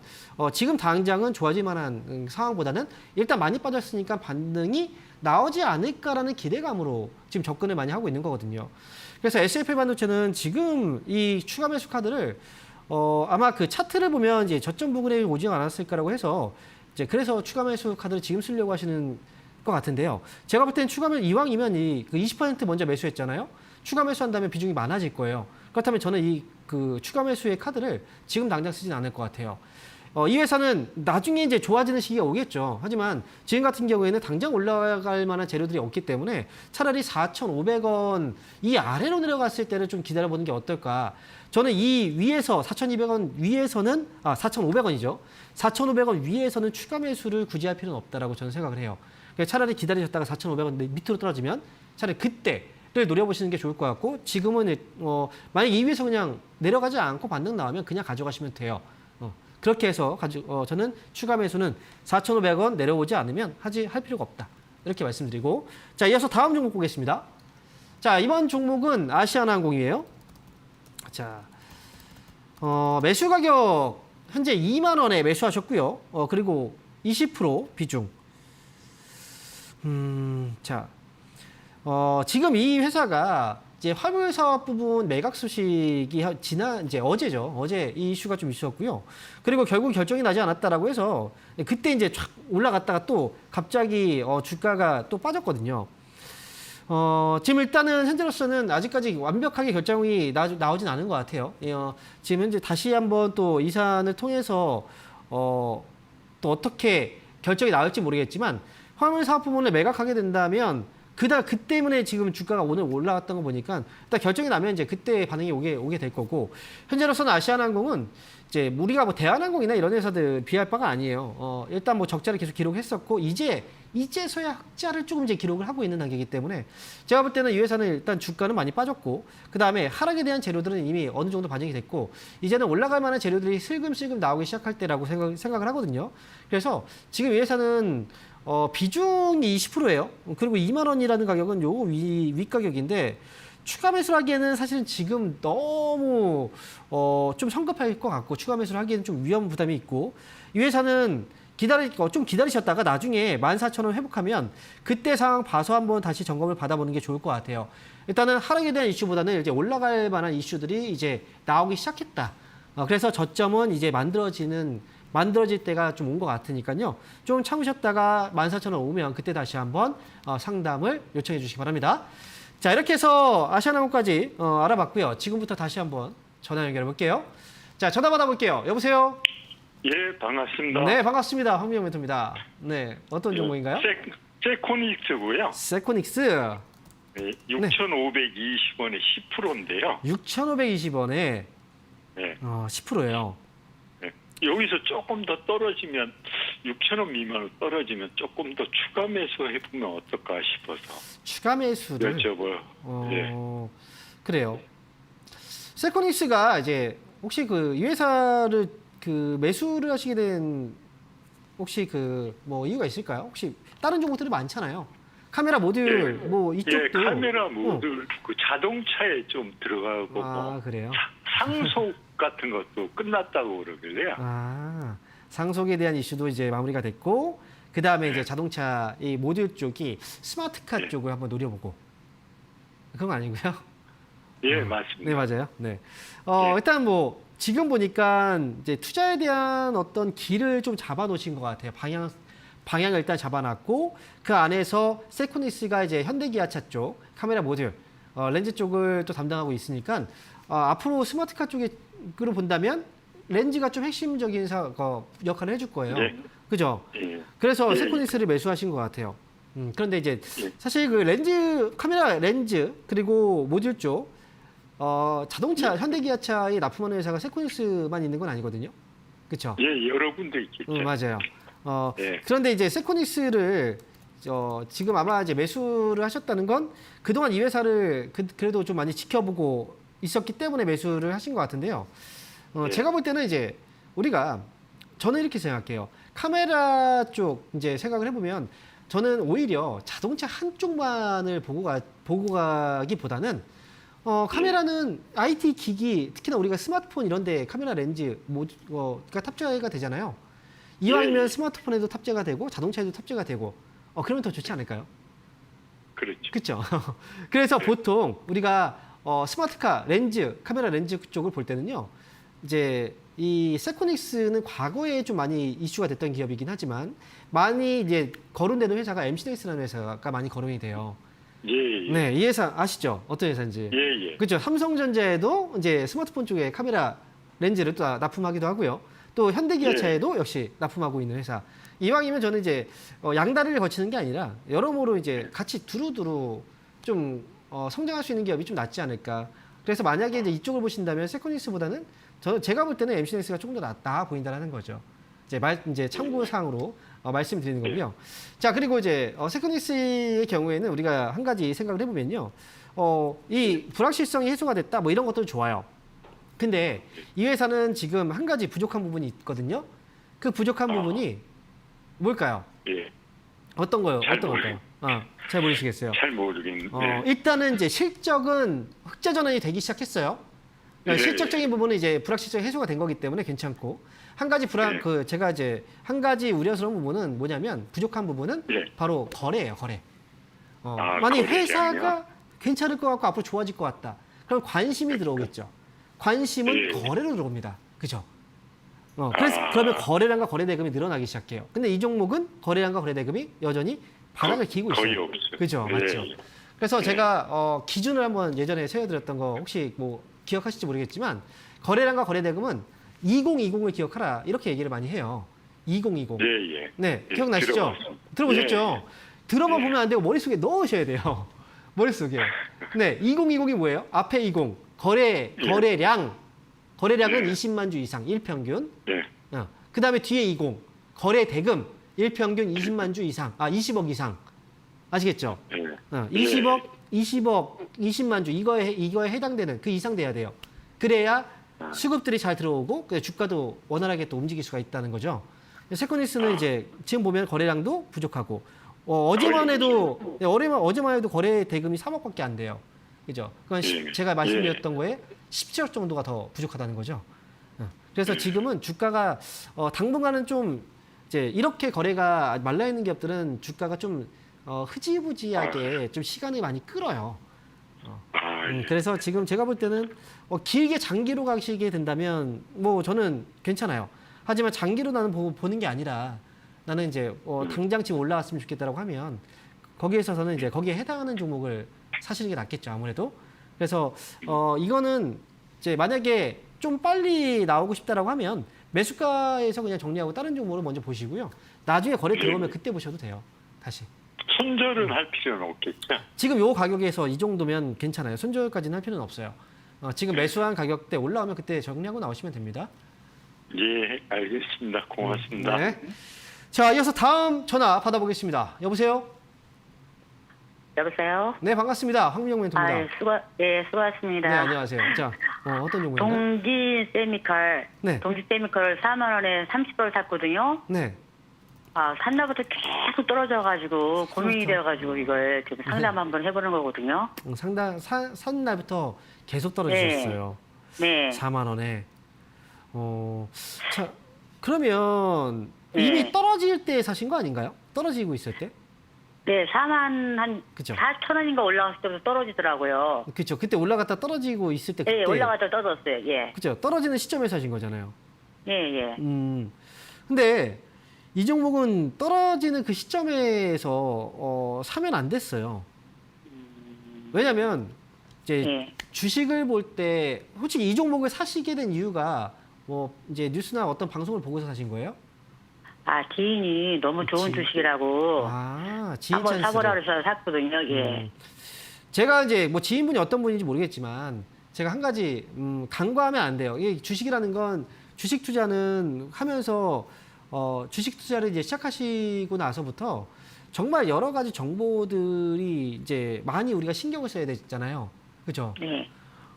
지금 당장은 좋아질 만한 상황보다는 일단 많이 빠졌으니까 반등이 나오지 않을까라는 기대감으로 지금 접근을 많이 하고 있는 거거든요. 그래서 SFA 반도체는 지금 이 추가 매수 카드를 아마 그 차트를 보면 이제 저점 부근에 오지 않았을까라고 해서 이제 그래서 추가 매수 카드를 지금 쓰려고 하시는 것 같은데요. 제가 볼 때는 이왕이면 이 그 20% 먼저 매수했잖아요. 추가 매수한다면 비중이 많아질 거예요. 그렇다면 저는 이 그 추가 매수의 카드를 지금 당장 쓰진 않을 것 같아요. 이 회사는 나중에 이제 좋아지는 시기가 오겠죠. 하지만 지금 같은 경우에는 당장 올라갈 만한 재료들이 없기 때문에 차라리 4,500원 이 아래로 내려갔을 때를 좀 기다려보는 게 어떨까. 저는 이 위에서 4,200원 위에서는 4,500원이죠. 4,500원 위에서는 추가 매수를 굳이 할 필요는 없다라고 저는 생각을 해요. 그러니까 차라리 기다리셨다가 4,500원 밑으로 떨어지면 차라리 그때를 노려보시는 게 좋을 것 같고 지금은 만약 이 위에서 그냥 내려가지 않고 반등 나오면 그냥 가져가시면 돼요. 그렇게 해서 저는 추가 매수는 4,500원 내려오지 않으면 할 필요가 없다. 이렇게 말씀드리고 자 이어서 다음 종목 보겠습니다. 자 이번 종목은 아시아나항공이에요. 자 매수 가격 현재 2만 원에 매수하셨고요. 그리고 20% 비중. 자 지금 이 회사가 이제 화물 사업 부분 매각 소식이 이제 어제죠. 어제 이 이슈가 좀 있었고요. 그리고 결국 결정이 나지 않았다라고 해서 그때 이제 쫙 올라갔다가 또 갑자기 주가가 또 빠졌거든요. 지금 일단은 현재로서는 아직까지 완벽하게 결정이 나오진 않은 것 같아요. 지금 현재 다시 한번 또 이산을 통해서 또 어떻게 결정이 나올지 모르겠지만 화물 사업 부분을 매각하게 된다면 그 때문에 지금 주가가 오늘 올라왔던 거 보니까 일단 결정이 나면 이제 그때 반응이 오게 될 거고 현재로서는 아시아나항공은 이제 우리가 뭐 대한항공이나 이런 회사들 비할 바가 아니에요. 일단 뭐 적자를 계속 기록했었고 이제서야 흑자를 조금 이제 기록을 하고 있는 단계이기 때문에 제가 볼 때는 이 회사는 일단 주가는 많이 빠졌고 그 다음에 하락에 대한 재료들은 이미 어느 정도 반영이 됐고 이제는 올라갈 만한 재료들이 슬금슬금 나오기 시작할 때라고 생각을 하거든요. 그래서 지금 이 회사는 비중이 20%예요. 그리고 2만 원이라는 가격은 요 위 가격인데 추가 매수를 하기에는 사실은 지금 너무 좀 성급할 것 같고 추가 매수를 하기에는 좀 위험 부담이 있고 이 회사는 좀 기다리셨다가 나중에 14,000원 회복하면 그때 상황 봐서 한번 다시 점검을 받아보는 게 좋을 것 같아요. 일단은 하락에 대한 이슈보다는 이제 올라갈 만한 이슈들이 이제 나오기 시작했다. 그래서 저점은 이제 만들어질 때가 좀 온 것 같으니까요. 좀 참으셨다가 14,000원 오면 그때 다시 한번 상담을 요청해 주시기 바랍니다. 자, 이렇게 해서 아시아나항공까지 알아봤고요. 지금부터 다시 한번 전화 연결해 볼게요. 자, 전화 받아볼게요. 여보세요? 예, 반갑습니다. 네, 반갑습니다. 황미영 멘토입니다. 네, 어떤 종목인가요? 세코닉스고요. 세코닉스. 네, 6,520원에 10%인데요. 6,520원에 네. 10%예요. 네. 여기서 조금 더 떨어지면 6,000원 미만으로 떨어지면 조금 더 추가 매수해보면 어떨까 싶어서 추가 매수를 여쭤봐요. 네. 그래요. 세코닉스가 이제 혹시 이 회사를 매수를 하시게 된 혹시 뭐 이유가 있을까요? 혹시 다른 종목들이 많잖아요. 카메라 모듈 뭐 이쪽도 카메라 모듈 그 자동차에 좀 들어가고 그래요. 상속 같은 것도 끝났다고 그러길래요. 상속에 대한 이슈도 이제 마무리가 됐고 그 다음에 이제 자동차 이 모듈 쪽이 스마트카 쪽을 한번 노려보고 그런 거 아니고요? 예, 맞습니다. 네, 맞아요. 네. 일단 뭐 지금 보니까 이제 투자에 대한 어떤 길을 좀 잡아놓으신 것 같아요. 방향을 일단 잡아놨고 그 안에서 세코닉스가 이제 현대기아차 쪽 카메라 모듈 렌즈 쪽을 또 담당하고 있으니까 앞으로 스마트카 쪽으로 본다면 렌즈가 좀 핵심적인 역할을 해줄 거예요. 네. 그죠? 예. 그래서 예. 세코닉스를 매수하신 것 같아요. 그런데 이제 예. 사실 카메라 렌즈 그리고 모듈 쪽 자동차 현대기아차에 납품하는 회사가 세코닉스만 있는 건 아니거든요. 그렇죠? 예, 여러 군데 있겠죠. 맞아요. 예. 그런데 이제 세코닉스를 지금 아마 이제 매수를 하셨다는 건 그동안 이 회사를 그래도 좀 많이 지켜보고 있었기 때문에 매수를 하신 것 같은데요. 예. 제가 볼 때는 이제 저는 이렇게 생각해요. 카메라 쪽 이제 생각을 해보면 저는 오히려 자동차 한쪽만을 보고 가기보다는 카메라는 IT 기기, 특히나 우리가 스마트폰 이런데 카메라 렌즈 가 탑재가 되잖아요. 이왕이면 예. 스마트폰에도 탑재가 되고 자동차에도 탑재가 되고 그러면 더 좋지 않을까요? 그렇죠. 그렇죠. 그래서 보통 우리가 스마트카 렌즈, 카메라 렌즈 쪽을 볼 때는요. 이제 이 세코닉스는 과거에 좀 많이 이슈가 됐던 기업이긴 하지만 많이 이제 거론되는 회사가 MC넥스라는 회사가 많이 거론이 돼요. 예. 네, 이 회사 아시죠? 어떤 회사인지. 예. 그렇죠. 삼성전자에도 이제 스마트폰 쪽에 카메라 렌즈를 또 납품하기도 하고요. 또 현대기아차에도 예. 역시 납품하고 있는 회사. 이왕이면 저는 이제 양다리를 거치는 게 아니라 여러모로 이제 같이 두루두루 좀 성장할 수 있는 기업이 좀 낫지 않을까. 그래서 만약에 이제 이쪽을 보신다면 세코닉스보다는 제가 볼 때는 MC넥스가 조금 더 나아 보인다는 거죠. 이제 참고사항으로 말씀드리는 거고요. 자, 그리고 이제 세코닉스의 경우에는 우리가 한 가지 생각을 해보면요. 이 불확실성이 해소가 됐다, 뭐 이런 것도 좋아요. 근데 이 회사는 지금 한 가지 부족한 부분이 있거든요. 그 부족한 부분이 뭘까요? 예. 어떤 거요? 잘 어떤 걸까요? 잘 모르시겠어요. 잘 모르겠는데. 일단은 이제 실적은 흑자 전환이 되기 시작했어요. 그러니까 예, 실적적인 부분은 이제 불확실성 해소가 된 거기 때문에 괜찮고, 한 가지 예. 제가 이제 한 가지 우려스러운 부분은 뭐냐면, 부족한 부분은 예. 바로 거래예요, 거래. 만약에 거래 회사가 시장이요? 괜찮을 것 같고 앞으로 좋아질 것 같다. 그럼 관심이 들어오겠죠. 관심은 예. 거래로 들어옵니다. 그죠? 그래서 그러면 거래량과 거래 대금이 늘어나기 시작해요. 근데 이 종목은 거래량과 거래 대금이 여전히 바닥을 기고 있어요. 거의 없어요. 그죠? 예. 맞죠? 그래서 제가 기준을 한번 예전에 세워드렸던 거 혹시 뭐 기억하실지 모르겠지만, 거래량과 거래 대금은 2020을 기억하라, 이렇게 얘기를 많이 해요. 2020. 예, 예. 네, 예, 기억나시죠? 들어봤습니다. 들어보셨죠? 예, 예. 들어만 예. 보면 안 되고 머릿속에 넣으셔야 돼요. 머릿속에. 네, 2020이 뭐예요? 앞에 20. 거래량은 예. 20만 주 이상, 일평균. 예. 그 다음에 뒤에 20. 거래 대금, 일평균 20만 주 이상, 20억 이상. 아시겠죠? 예. 20억, 20만 주, 이거에 해당되는 그 이상 돼야 돼요. 그래야 수급들이 잘 들어오고, 주가도 원활하게 또 움직일 수가 있다는 거죠. 세코닉스는 이제 지금 보면 거래량도 부족하고, 어제만 해도 거래 대금이 3억밖에 안 돼요. 그죠? 그건 예. 제가 말씀드렸던 거에 17억 정도가 더 부족하다는 거죠. 그래서 지금은 주가가 당분간은 좀 이제 이렇게 거래가 말라 있는 기업들은 주가가 좀 흐지부지하게 좀 시간이 많이 끌어요. 예. 그래서 지금 제가 볼 때는 길게 장기로 가시게 된다면 뭐 저는 괜찮아요. 하지만 장기로 나는 보는 게 아니라, 나는 이제 당장 지금 올라왔으면 좋겠다라고 하면 거기에 있어서는 이제 거기에 해당하는 종목을 사시는 게 낫겠죠, 아무래도. 그래서 이거는 이제 만약에 좀 빨리 나오고 싶다라고 하면 매수가에서 그냥 정리하고 다른 종목을 먼저 보시고요. 나중에 거래 들어오면 그때 보셔도 돼요. 다시. 손절은 할 필요는 없겠죠. 지금 요 가격에서 이 정도면 괜찮아요. 손절까지는 할 필요는 없어요. 지금 매수한 가격대 올라오면 그때 정리하고 나오시면 됩니다. 예, 알겠습니다. 고맙습니다. 네. 자, 이어서 다음 전화 받아보겠습니다. 여보세요? 여보세요? 네, 반갑습니다. 황민영 멘토입니다. 수고하셨습니다. 네, 안녕하세요. 자, 어떤 종목인가요? 동지 세미칼, 네. 동지 세미칼을 4만 원에 30불 샀거든요. 네. 산 날부터 계속 떨어져가지고 고민이 그렇죠. 되어가지고 이걸 지금 상담 한번 해보는 거거든요. 산 날부터 계속 떨어지셨어요. 네. 4만 원에. 자, 그러면 네. 이미 떨어질 때 사신 거 아닌가요? 떨어지고 있을 때? 네, 4만 한 그죠. 4천 원인가 올라갔을 때부터 떨어지더라고요. 그렇죠. 그때 올라갔다 떨어지고 있을 때 그때. 네, 올라갔다 떨어졌어요. 예. 그죠. 떨어지는 시점에서 사신 거잖아요. 예, 예. 근데 이 종목은 떨어지는 그 시점에서 사면 안 됐어요. 왜냐면 이제 예. 주식을 볼 때 솔직히 이 종목을 사시게 된 이유가 뭐 이제 뉴스나 어떤 방송을 보고서 사신 거예요? 지인이 너무 좋은 지인. 주식이라고 지인 한번 사보라 찬스를. 그래서 샀거든요. 예. 제가 이제 뭐 지인분이 어떤 분인지 모르겠지만 제가 한 가지 간과하면 안 돼요. 이 주식이라는 건, 주식 투자는 하면서 주식 투자를 이제 시작하시고 나서부터 정말 여러 가지 정보들이 이제 많이 우리가 신경을 써야 되잖아요. 그죠? 네.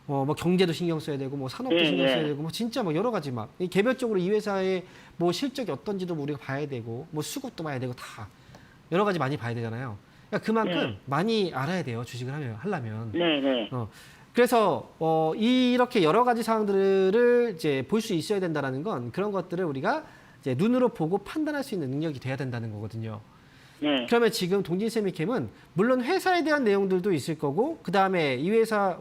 뭐 경제도 신경 써야 되고, 뭐 산업도 예, 신경 예. 써야 되고, 뭐 진짜 뭐 여러 가지 막 개별적으로 이 회사의 뭐 실적이 어떤지도 우리가 봐야 되고, 뭐 수급도 봐야 되고, 다 여러 가지 많이 봐야 되잖아요. 그러니까 그만큼 많이 알아야 돼요, 주식을 하려면. 네, 네. 그래서 이렇게 여러 가지 사항들을 이제 볼 수 있어야 된다라는 건, 그런 것들을 우리가 이제 눈으로 보고 판단할 수 있는 능력이 돼야 된다는 거거든요. 네. 그러면 지금 동진세미캠은 물론 회사에 대한 내용들도 있을 거고, 그 다음에 이 회사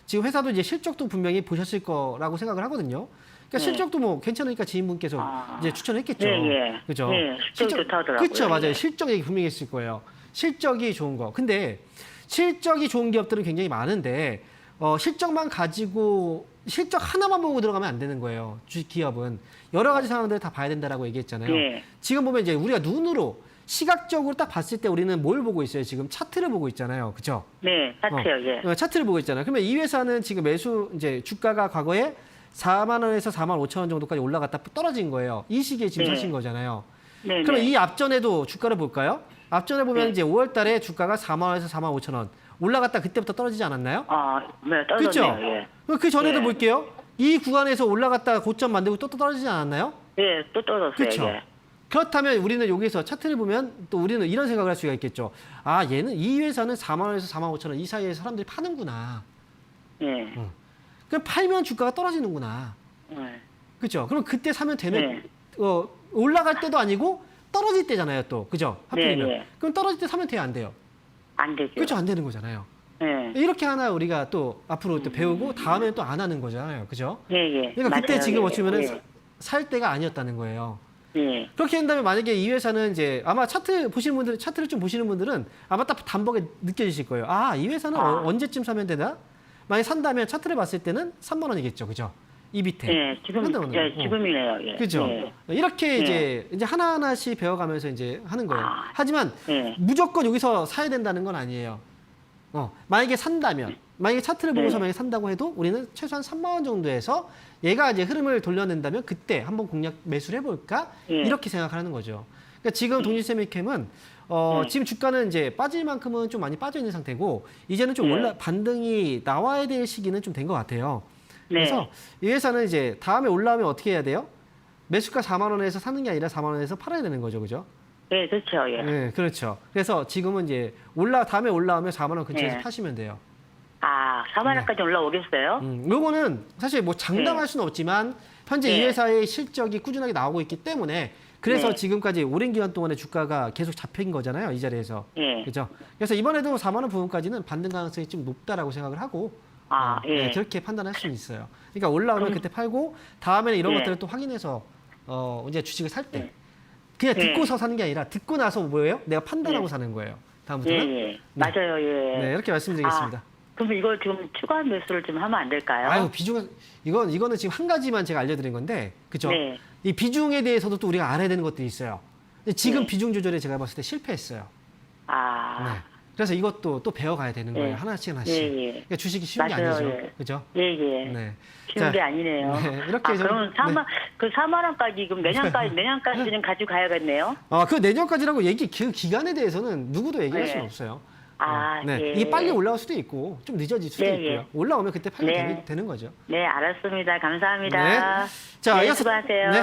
지금 회사도 이제 실적도 분명히 보셨을 거라고 생각을 하거든요. 그러니까 네. 실적도 뭐 괜찮으니까 지인분께서 이제 추천했겠죠. 네, 예. 그죠? 네, 실적이 좋다 하더라고요. 그렇죠, 맞아요. 예. 실적 얘기 분명히 했을 거예요. 실적이 좋은 거. 근데 실적이 좋은 기업들은 굉장히 많은데 실적만 가지고 실적 하나만 보고 들어가면 안 되는 거예요. 주식 기업은 여러 가지 상황들을 다 봐야 된다라고 얘기했잖아요. 네. 지금 보면 이제 우리가 눈으로 시각적으로 딱 봤을 때 우리는 뭘 보고 있어요? 지금 차트를 보고 있잖아요. 그죠? 네, 차트요. 예. 차트를 보고 있잖아요. 그러면 이 회사는 지금 매수 이제 주가가 과거에 4만 원에서 4만 5천 원 정도까지 올라갔다 떨어진 거예요. 이 시기에 지금 네. 사신 거잖아요. 네. 그럼 네. 이 앞전에도 주가를 볼까요? 앞전에 보면 네. 이제 5월 달에 주가가 4만 원에서 4만 5천 원 올라갔다 그때부터 떨어지지 않았나요? 네, 그렇죠? 떨어졌네요. 예. 그 전에도 네. 볼게요. 이 구간에서 올라갔다 고점 만들고 또 떨어지지 않았나요? 예, 또 떨어졌어요. 그렇죠. 예. 그렇다면 우리는 여기서 차트를 보면 또 우리는 이런 생각을 할 수가 있겠죠. 아, 얘는 이 회사는 4만 원에서 4만 5천 원 이 사이에 사람들이 파는구나. 예. 그럼 팔면 주가가 떨어지는구나. 네. 그렇죠? 그럼 그때 사면 되는 네. 올라갈 때도 아니고 떨어질 때잖아요, 또. 그죠? 하필이면. 네. 그럼 떨어질 때 사면 돼요, 안 돼요? 안 되죠. 그렇죠? 안 되는 거잖아요. 예. 이렇게 하나 우리가 또 앞으로 또 배우고 다음에는 또 안 하는 거잖아요. 그죠? 예, 예. 그러니까 그때 맞아요. 지금 예. 어쩌면은 예. 살 때가 아니었다는 거예요. 예. 그렇게 한다면 만약에 이 회사는 이제 아마 차트 보시는 분들, 차트를 좀 보시는 분들은 아마 딱 단박에 느껴지실 거예요. 아, 이 회사는 언제쯤 사면 되나? 만약 산다면 차트를 봤을 때는 3만 원이겠죠. 그죠? 이 밑에. 예, 지금, 한다면 예, 지금이네요. 예. 그죠? 예. 이렇게 예. 이제 하나하나씩 배워가면서 이제 하는 거예요. 아. 하지만 예. 무조건 여기서 사야 된다는 건 아니에요. 만약에 산다면, 만약에 차트를 보고서 네. 만약에 산다고 해도 우리는 최소한 3만 원 정도에서 얘가 이제 흐름을 돌려낸다면 그때 한번 공략 매수를 해볼까? 예. 이렇게 생각하는 거죠. 그러니까 지금 동일세미캠은 지금 주가는 이제 빠질 만큼은 좀 많이 빠져 있는 상태고 이제는 좀 네. 반등이 나와야 될 시기는 좀 된 것 같아요. 네. 그래서 이 회사는 이제 다음에 올라오면 어떻게 해야 돼요? 매수가 4만 원에서 사는 게 아니라 4만 원에서 팔아야 되는 거죠, 그죠? 예, 그렇죠. 예. 네, 그렇죠. 그래서 지금은 이제 다음에 올라오면 4만 원 근처에서 네. 파시면 돼요. 4만 원까지 올라오겠어요? 요거는 사실 뭐 장담할 수는 없지만 현재 이 네. 회사의 실적이 꾸준하게 나오고 있기 때문에 그래서 네. 지금까지 오랜 기간 동안에 주가가 계속 잡힌 거잖아요, 이 자리에서. 예. 그렇죠. 그래서 이번에도 4만 원 부분까지는 반등 가능성이 좀 높다라고 생각을 하고 예. 네, 그렇게 판단할 수는 있어요. 그러니까 올라오면 그때 팔고 다음에는 이런 네. 것들을 또 확인해서 이제 주식을 살 때 네. 그냥 네. 듣고서 사는 게 아니라 듣고 나서 뭐예요? 내가 판단하고 네. 사는 거예요. 예, 다음부터는. 예. 맞아요. 예. 네, 이렇게 말씀드리겠습니다. 그럼 이거 지금 추가 매수를 좀 하면 안 될까요? 아유, 비중은 이거는 지금 한 가지만 제가 알려드린 건데, 그죠? 네. 이 비중에 대해서도 또 우리가 알아야 되는 것들이 있어요. 근데 지금 네. 비중 조절에 제가 봤을 때 실패했어요. 네. 그래서 이것도 또 배워가야 되는 거예요. 네. 하나씩 하나씩. 예, 예. 그러니까 주식이 쉬운 게 맞아요, 아니죠. 예. 그죠? 예, 예. 네. 쉬운 자, 게 아니네요. 네, 이렇게 좀- 그러면 4만 원까지 그럼 내년까지는 가지고 가야겠네요. 그 내년까지라고 그 기간에 대해서는 누구도 얘기할 네. 수는 없어요. 예. 이게 빨리 올라올 수도 있고 좀 늦어질 수도 네, 있고요. 예. 올라오면 그때 팔면 네. 되는 거죠. 네, 알았습니다. 감사합니다. 네. 자, 네, 이어서 수고하세요. 네.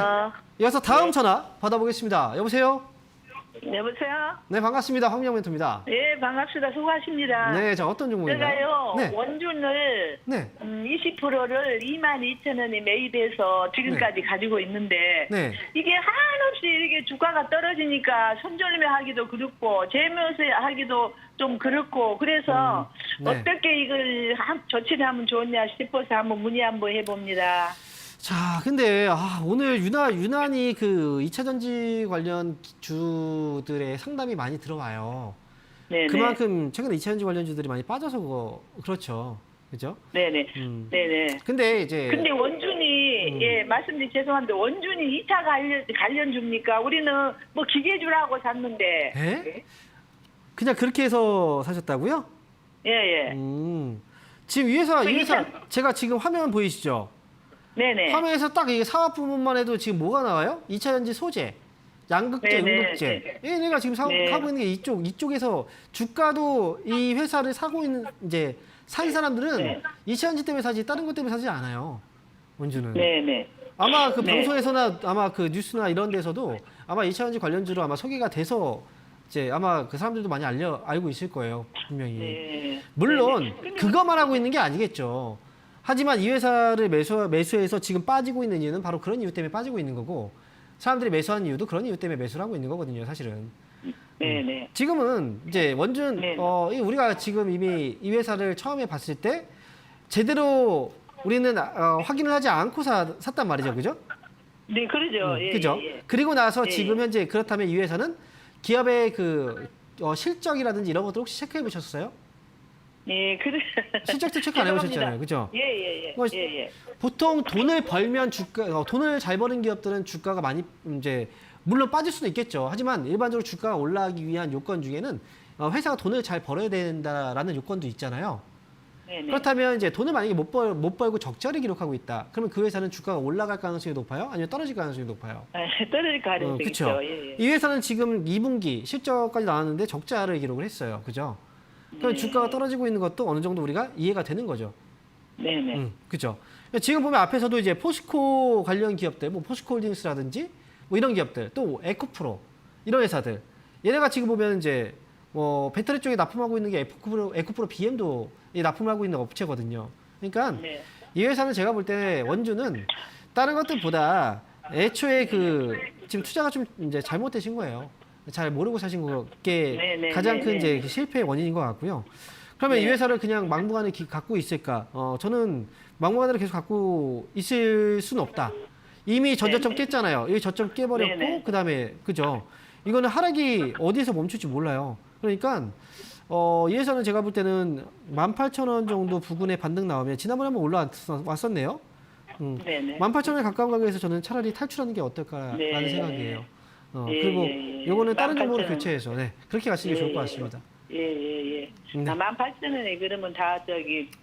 이어서 다음 네. 전화 받아보겠습니다. 여보세요? 여보세요? 네, 반갑습니다. 황명 멘토입니다. 예, 반갑습니다. 수고하십니다. 네, 자 어떤 종목인가요? 제가요, 네. 원준을 네. 20%를 22,000원에 매입해서 지금까지 가지고 있는데 네. 이게 한없이 이게 주가가 떨어지니까 손절매 하기도 그렇고 재매수 하기도 좀 그렇고 그래서 네. 어떻게 이걸 조치를 하면 좋냐 싶어서 한번 문의 한번 해봅니다. 자, 근데 오늘 유난히 그 2차 전지 관련 주들의 상담이 많이 들어와요. 네네. 그만큼 최근에 2차 전지 관련 주들이 많이 빠져서 그렇죠. 그죠? 네네. 음. 네네. 근데 이제 근데 원준이 예 말씀드리 죄송한데 원준이 2차 관련 줍니까? 우리는 뭐 기계주라고 샀는데 에? 그냥 그렇게 해서 사셨다고요? 예예 지금 이 회사 그 제가 지금 화면 보이시죠? 네네 화면에서 딱 이 사업 부분만 해도 지금 뭐가 나와요? 2차 전지 소재, 양극재, 네네. 음극재. 얘네가 지금 네. 하고 있는 게 이쪽에서 주가도 이 회사를 사고 있는 이제 산 사람들은 네. 2차 전지 때문에 사지 다른 것 때문에 사지 않아요. 원주는. 네네 아마 그 네. 방송에서나 아마 그 뉴스나 이런 데서도 아마 2차 전지 관련주로 아마 소개가 돼서 이제 아마 그 사람들도 많이 알고 있을 거예요. 분명히. 네. 물론 네네. 그것만 하고 있는 게 아니겠죠. 하지만 이 회사를 매수해서 지금 빠지고 있는 이유는 바로 그런 이유 때문에 빠지고 있는 거고 사람들이 매수한 이유도 그런 이유 때문에 매수를 하고 있는 거거든요, 사실은. 네네 지금은 이제 원준 네. 우리가 지금 이미 이 회사를 처음에 봤을 때 제대로 우리는 확인을 하지 않고 샀단 말이죠, 그죠? 네 그러죠 예, 그죠? 예, 예. 그리고 나서 예, 지금 예. 현재 그렇다면 이 회사는 기업의 그 실적이라든지 이런 것들 혹시 체크해 보셨어요? 예, 그래. 실적도 체크 안 해보셨잖아요, 그죠? 예. 뭐, 예. 보통 돈을 벌면 돈을 잘 버는 기업들은 주가가 많이 이제 물론 빠질 수도 있겠죠. 하지만 일반적으로 주가가 올라가기 위한 요건 중에는 회사가 돈을 잘 벌어야 된다라는 요건도 있잖아요. 네네. 그렇다면 이제 돈을 만약에 못 벌고 적자를 기록하고 있다. 그러면 그 회사는 주가가 올라갈 가능성이 높아요? 아니면 떨어질 가능성이 높아요? 떨어질 가능성이 그렇죠. 있죠. 예. 이 회사는 지금 2분기 실적까지 나왔는데 적자를 기록을 했어요. 그죠? 그럼 네. 주가가 떨어지고 있는 것도 어느 정도 우리가 이해가 되는 거죠. 네네. 그죠? 지금 보면 앞에서도 이제 포스코 관련 기업들, 뭐 포스코홀딩스라든지 뭐 이런 기업들, 또 에코프로 이런 회사들, 얘네가 지금 보면 이제 뭐 배터리 쪽에 납품하고 있는 게 에코프로 BM도 납품을 하고 있는 업체거든요. 그러니까 네. 이 회사는 제가 볼 때 원주는 다른 것들보다 애초에 그 지금 투자가 좀 이제 잘못되신 거예요. 잘 모르고 사신 게 네, 가장 큰 네, 이제 실패의 원인인 것 같고요. 그러면 이 회사를 그냥 막무가내 갖고 있을까? 저는 막무가내로 계속 갖고 있을 수는 없다. 이미 전저점 깼잖아요. 이 저점 깨버렸고, 네네. 그다음에 그죠? 이거는 하락이 어디에서 멈출지 몰라요. 그러니까 이 회사는 제가 볼 때는 18,000원 정도 부근에 반등 나오면 지난번에 한번 올라왔었네요. 네네. 18,000원에 가까운 가격에서 저는 차라리 탈출하는 게 어떨까라는 네. 생각이에요. 예, 그리고 예. 요거는 다른 종목으로 18,000원. 교체해서 그렇게 가시는 게 좋을 것 같습니다. 예. 네. 18,000원에 그러면 다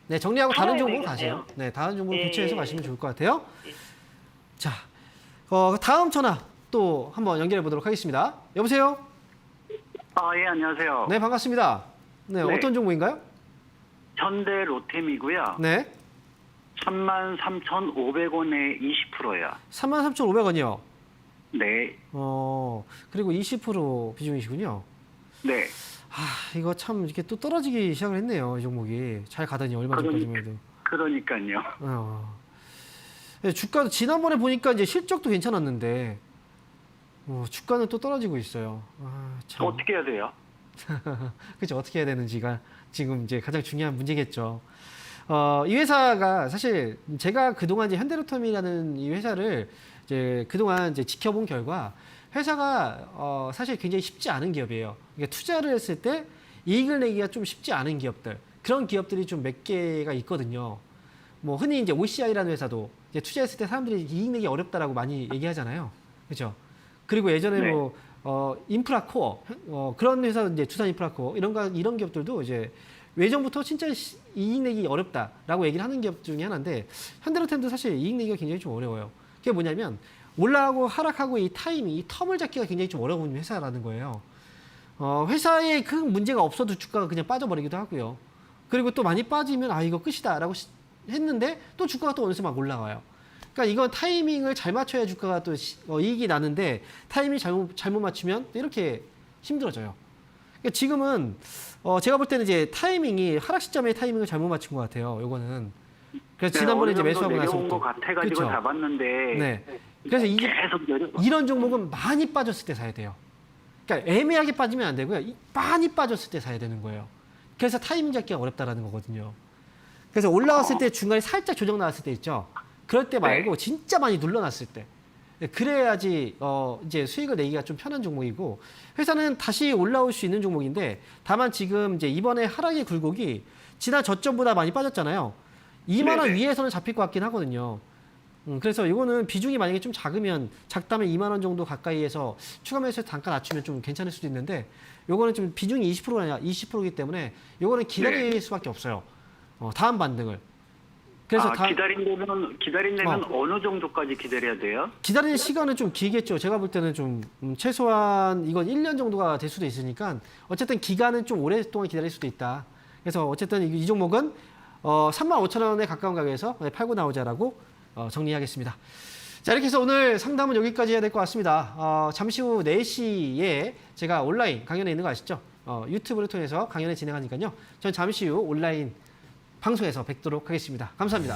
네, 정리하고 다른 팔아야 종목으로 되겠네요. 가세요. 네, 다른 종목으로 예, 교체해서 예. 가시면 좋을 것 같아요. 자, 다음 전화 또 한번 연결해 보도록 하겠습니다. 여보세요? 예, 안녕하세요. 네, 반갑습니다. 네, 네. 어떤 종목인가요? 현대 로템이고요. 네, 33,500원에 20%요. 33,500원이요. 네. 그리고 20% 비중이시군요. 네. 이거 참 이렇게 또 떨어지기 시작을 했네요. 이 종목이. 잘 가더니 얼마 전까지만 해도. 그러니까요. 네, 주가도 지난번에 보니까 이제 실적도 괜찮았는데 주가는 또 떨어지고 있어요. 참. 어떻게 해야 돼요? 그렇죠. 어떻게 해야 되는지가 지금 이제 가장 중요한 문제겠죠. 이 회사가 사실 제가 그동안 이제 현대로템이라는 이 회사를 이제 그동안 이제 지켜본 결과 회사가 사실 굉장히 쉽지 않은 기업이에요. 그러니까 투자를 했을 때 이익을 내기가 좀 쉽지 않은 기업들, 그런 기업들이 좀 몇 개가 있거든요. 뭐 흔히 이제 OCI라는 회사도 이제 투자했을 때 사람들이 이익 내기 어렵다라고 많이 얘기하잖아요. 그렇죠? 그리고 예전에 네. 뭐 인프라코어 그런 회사 이제 두산 인프라코어 이런 기업들도 이제 외전부터 진짜 이익 내기 어렵다라고 얘기를 하는 기업 중에 하나인데 현대로템도 사실 이익 내기가 굉장히 좀 어려워요. 그게 뭐냐면 올라가고 하락하고 이 타이밍, 이 텀을 잡기가 굉장히 좀 어려운 회사라는 거예요. 회사에 큰 문제가 없어도 주가가 그냥 빠져버리기도 하고요. 그리고 또 많이 빠지면 이거 끝이다라고 했는데 또 주가가 또 어느새 막 올라와요. 그러니까 이건 타이밍을 잘 맞춰야 주가가 또 이익이 나는데 타이밍 잘못 맞추면 이렇게 힘들어져요. 그러니까 지금은 제가 볼 때는 이제 타이밍이 하락 시점의 타이밍을 잘못 맞춘 것 같아요. 요거는. 그래서 지난번에 이제 매수하고 나서 내려온 것 같아가지고 그렇죠. 잡았는데 네. 그래서 계속 이런 종목은 많이 빠졌을 때 사야 돼요. 그러니까 애매하게 빠지면 안 되고요. 많이 빠졌을 때 사야 되는 거예요. 그래서 타이밍 잡기가 어렵다라는 거거든요. 그래서 올라왔을 때 중간에 살짝 조정 나왔을 때 있죠. 그럴 때 말고 진짜 많이 눌러놨을 때. 그래야지 이제 수익을 내기가 좀 편한 종목이고 회사는 다시 올라올 수 있는 종목인데 다만 지금 이제 이번에 하락의 굴곡이 지난 저점보다 많이 빠졌잖아요. 2만 원 네네. 위에서는 잡힐 것 같긴 하거든요. 그래서 이거는 비중이 만약에 좀 작다면 2만 원 정도 가까이에서 추가 매수해서 단가 낮추면 좀 괜찮을 수도 있는데 요거는 좀 비중이 20%가 아니라 20%이기 때문에 요거는 기다릴 수밖에 없어요. 다음 반등을. 그래서 기다린다면 어느 정도까지 기다려야 돼요? 기다리는 시간은 좀 길겠죠. 제가 볼 때는 좀 최소한 이건 1년 정도가 될 수도 있으니까 어쨌든 기간은 좀 오랫동안 기다릴 수도 있다. 그래서 어쨌든 이 종목은 35,000원에 가까운 가격에서 팔고 나오자라고 정리하겠습니다. 자, 이렇게 해서 오늘 상담은 여기까지 해야 될 것 같습니다. 잠시 후 4시에 제가 온라인 강연에 있는 거 아시죠? 유튜브를 통해서 강연을 진행하니까요. 전 잠시 후 온라인 방송에서 뵙도록 하겠습니다. 감사합니다.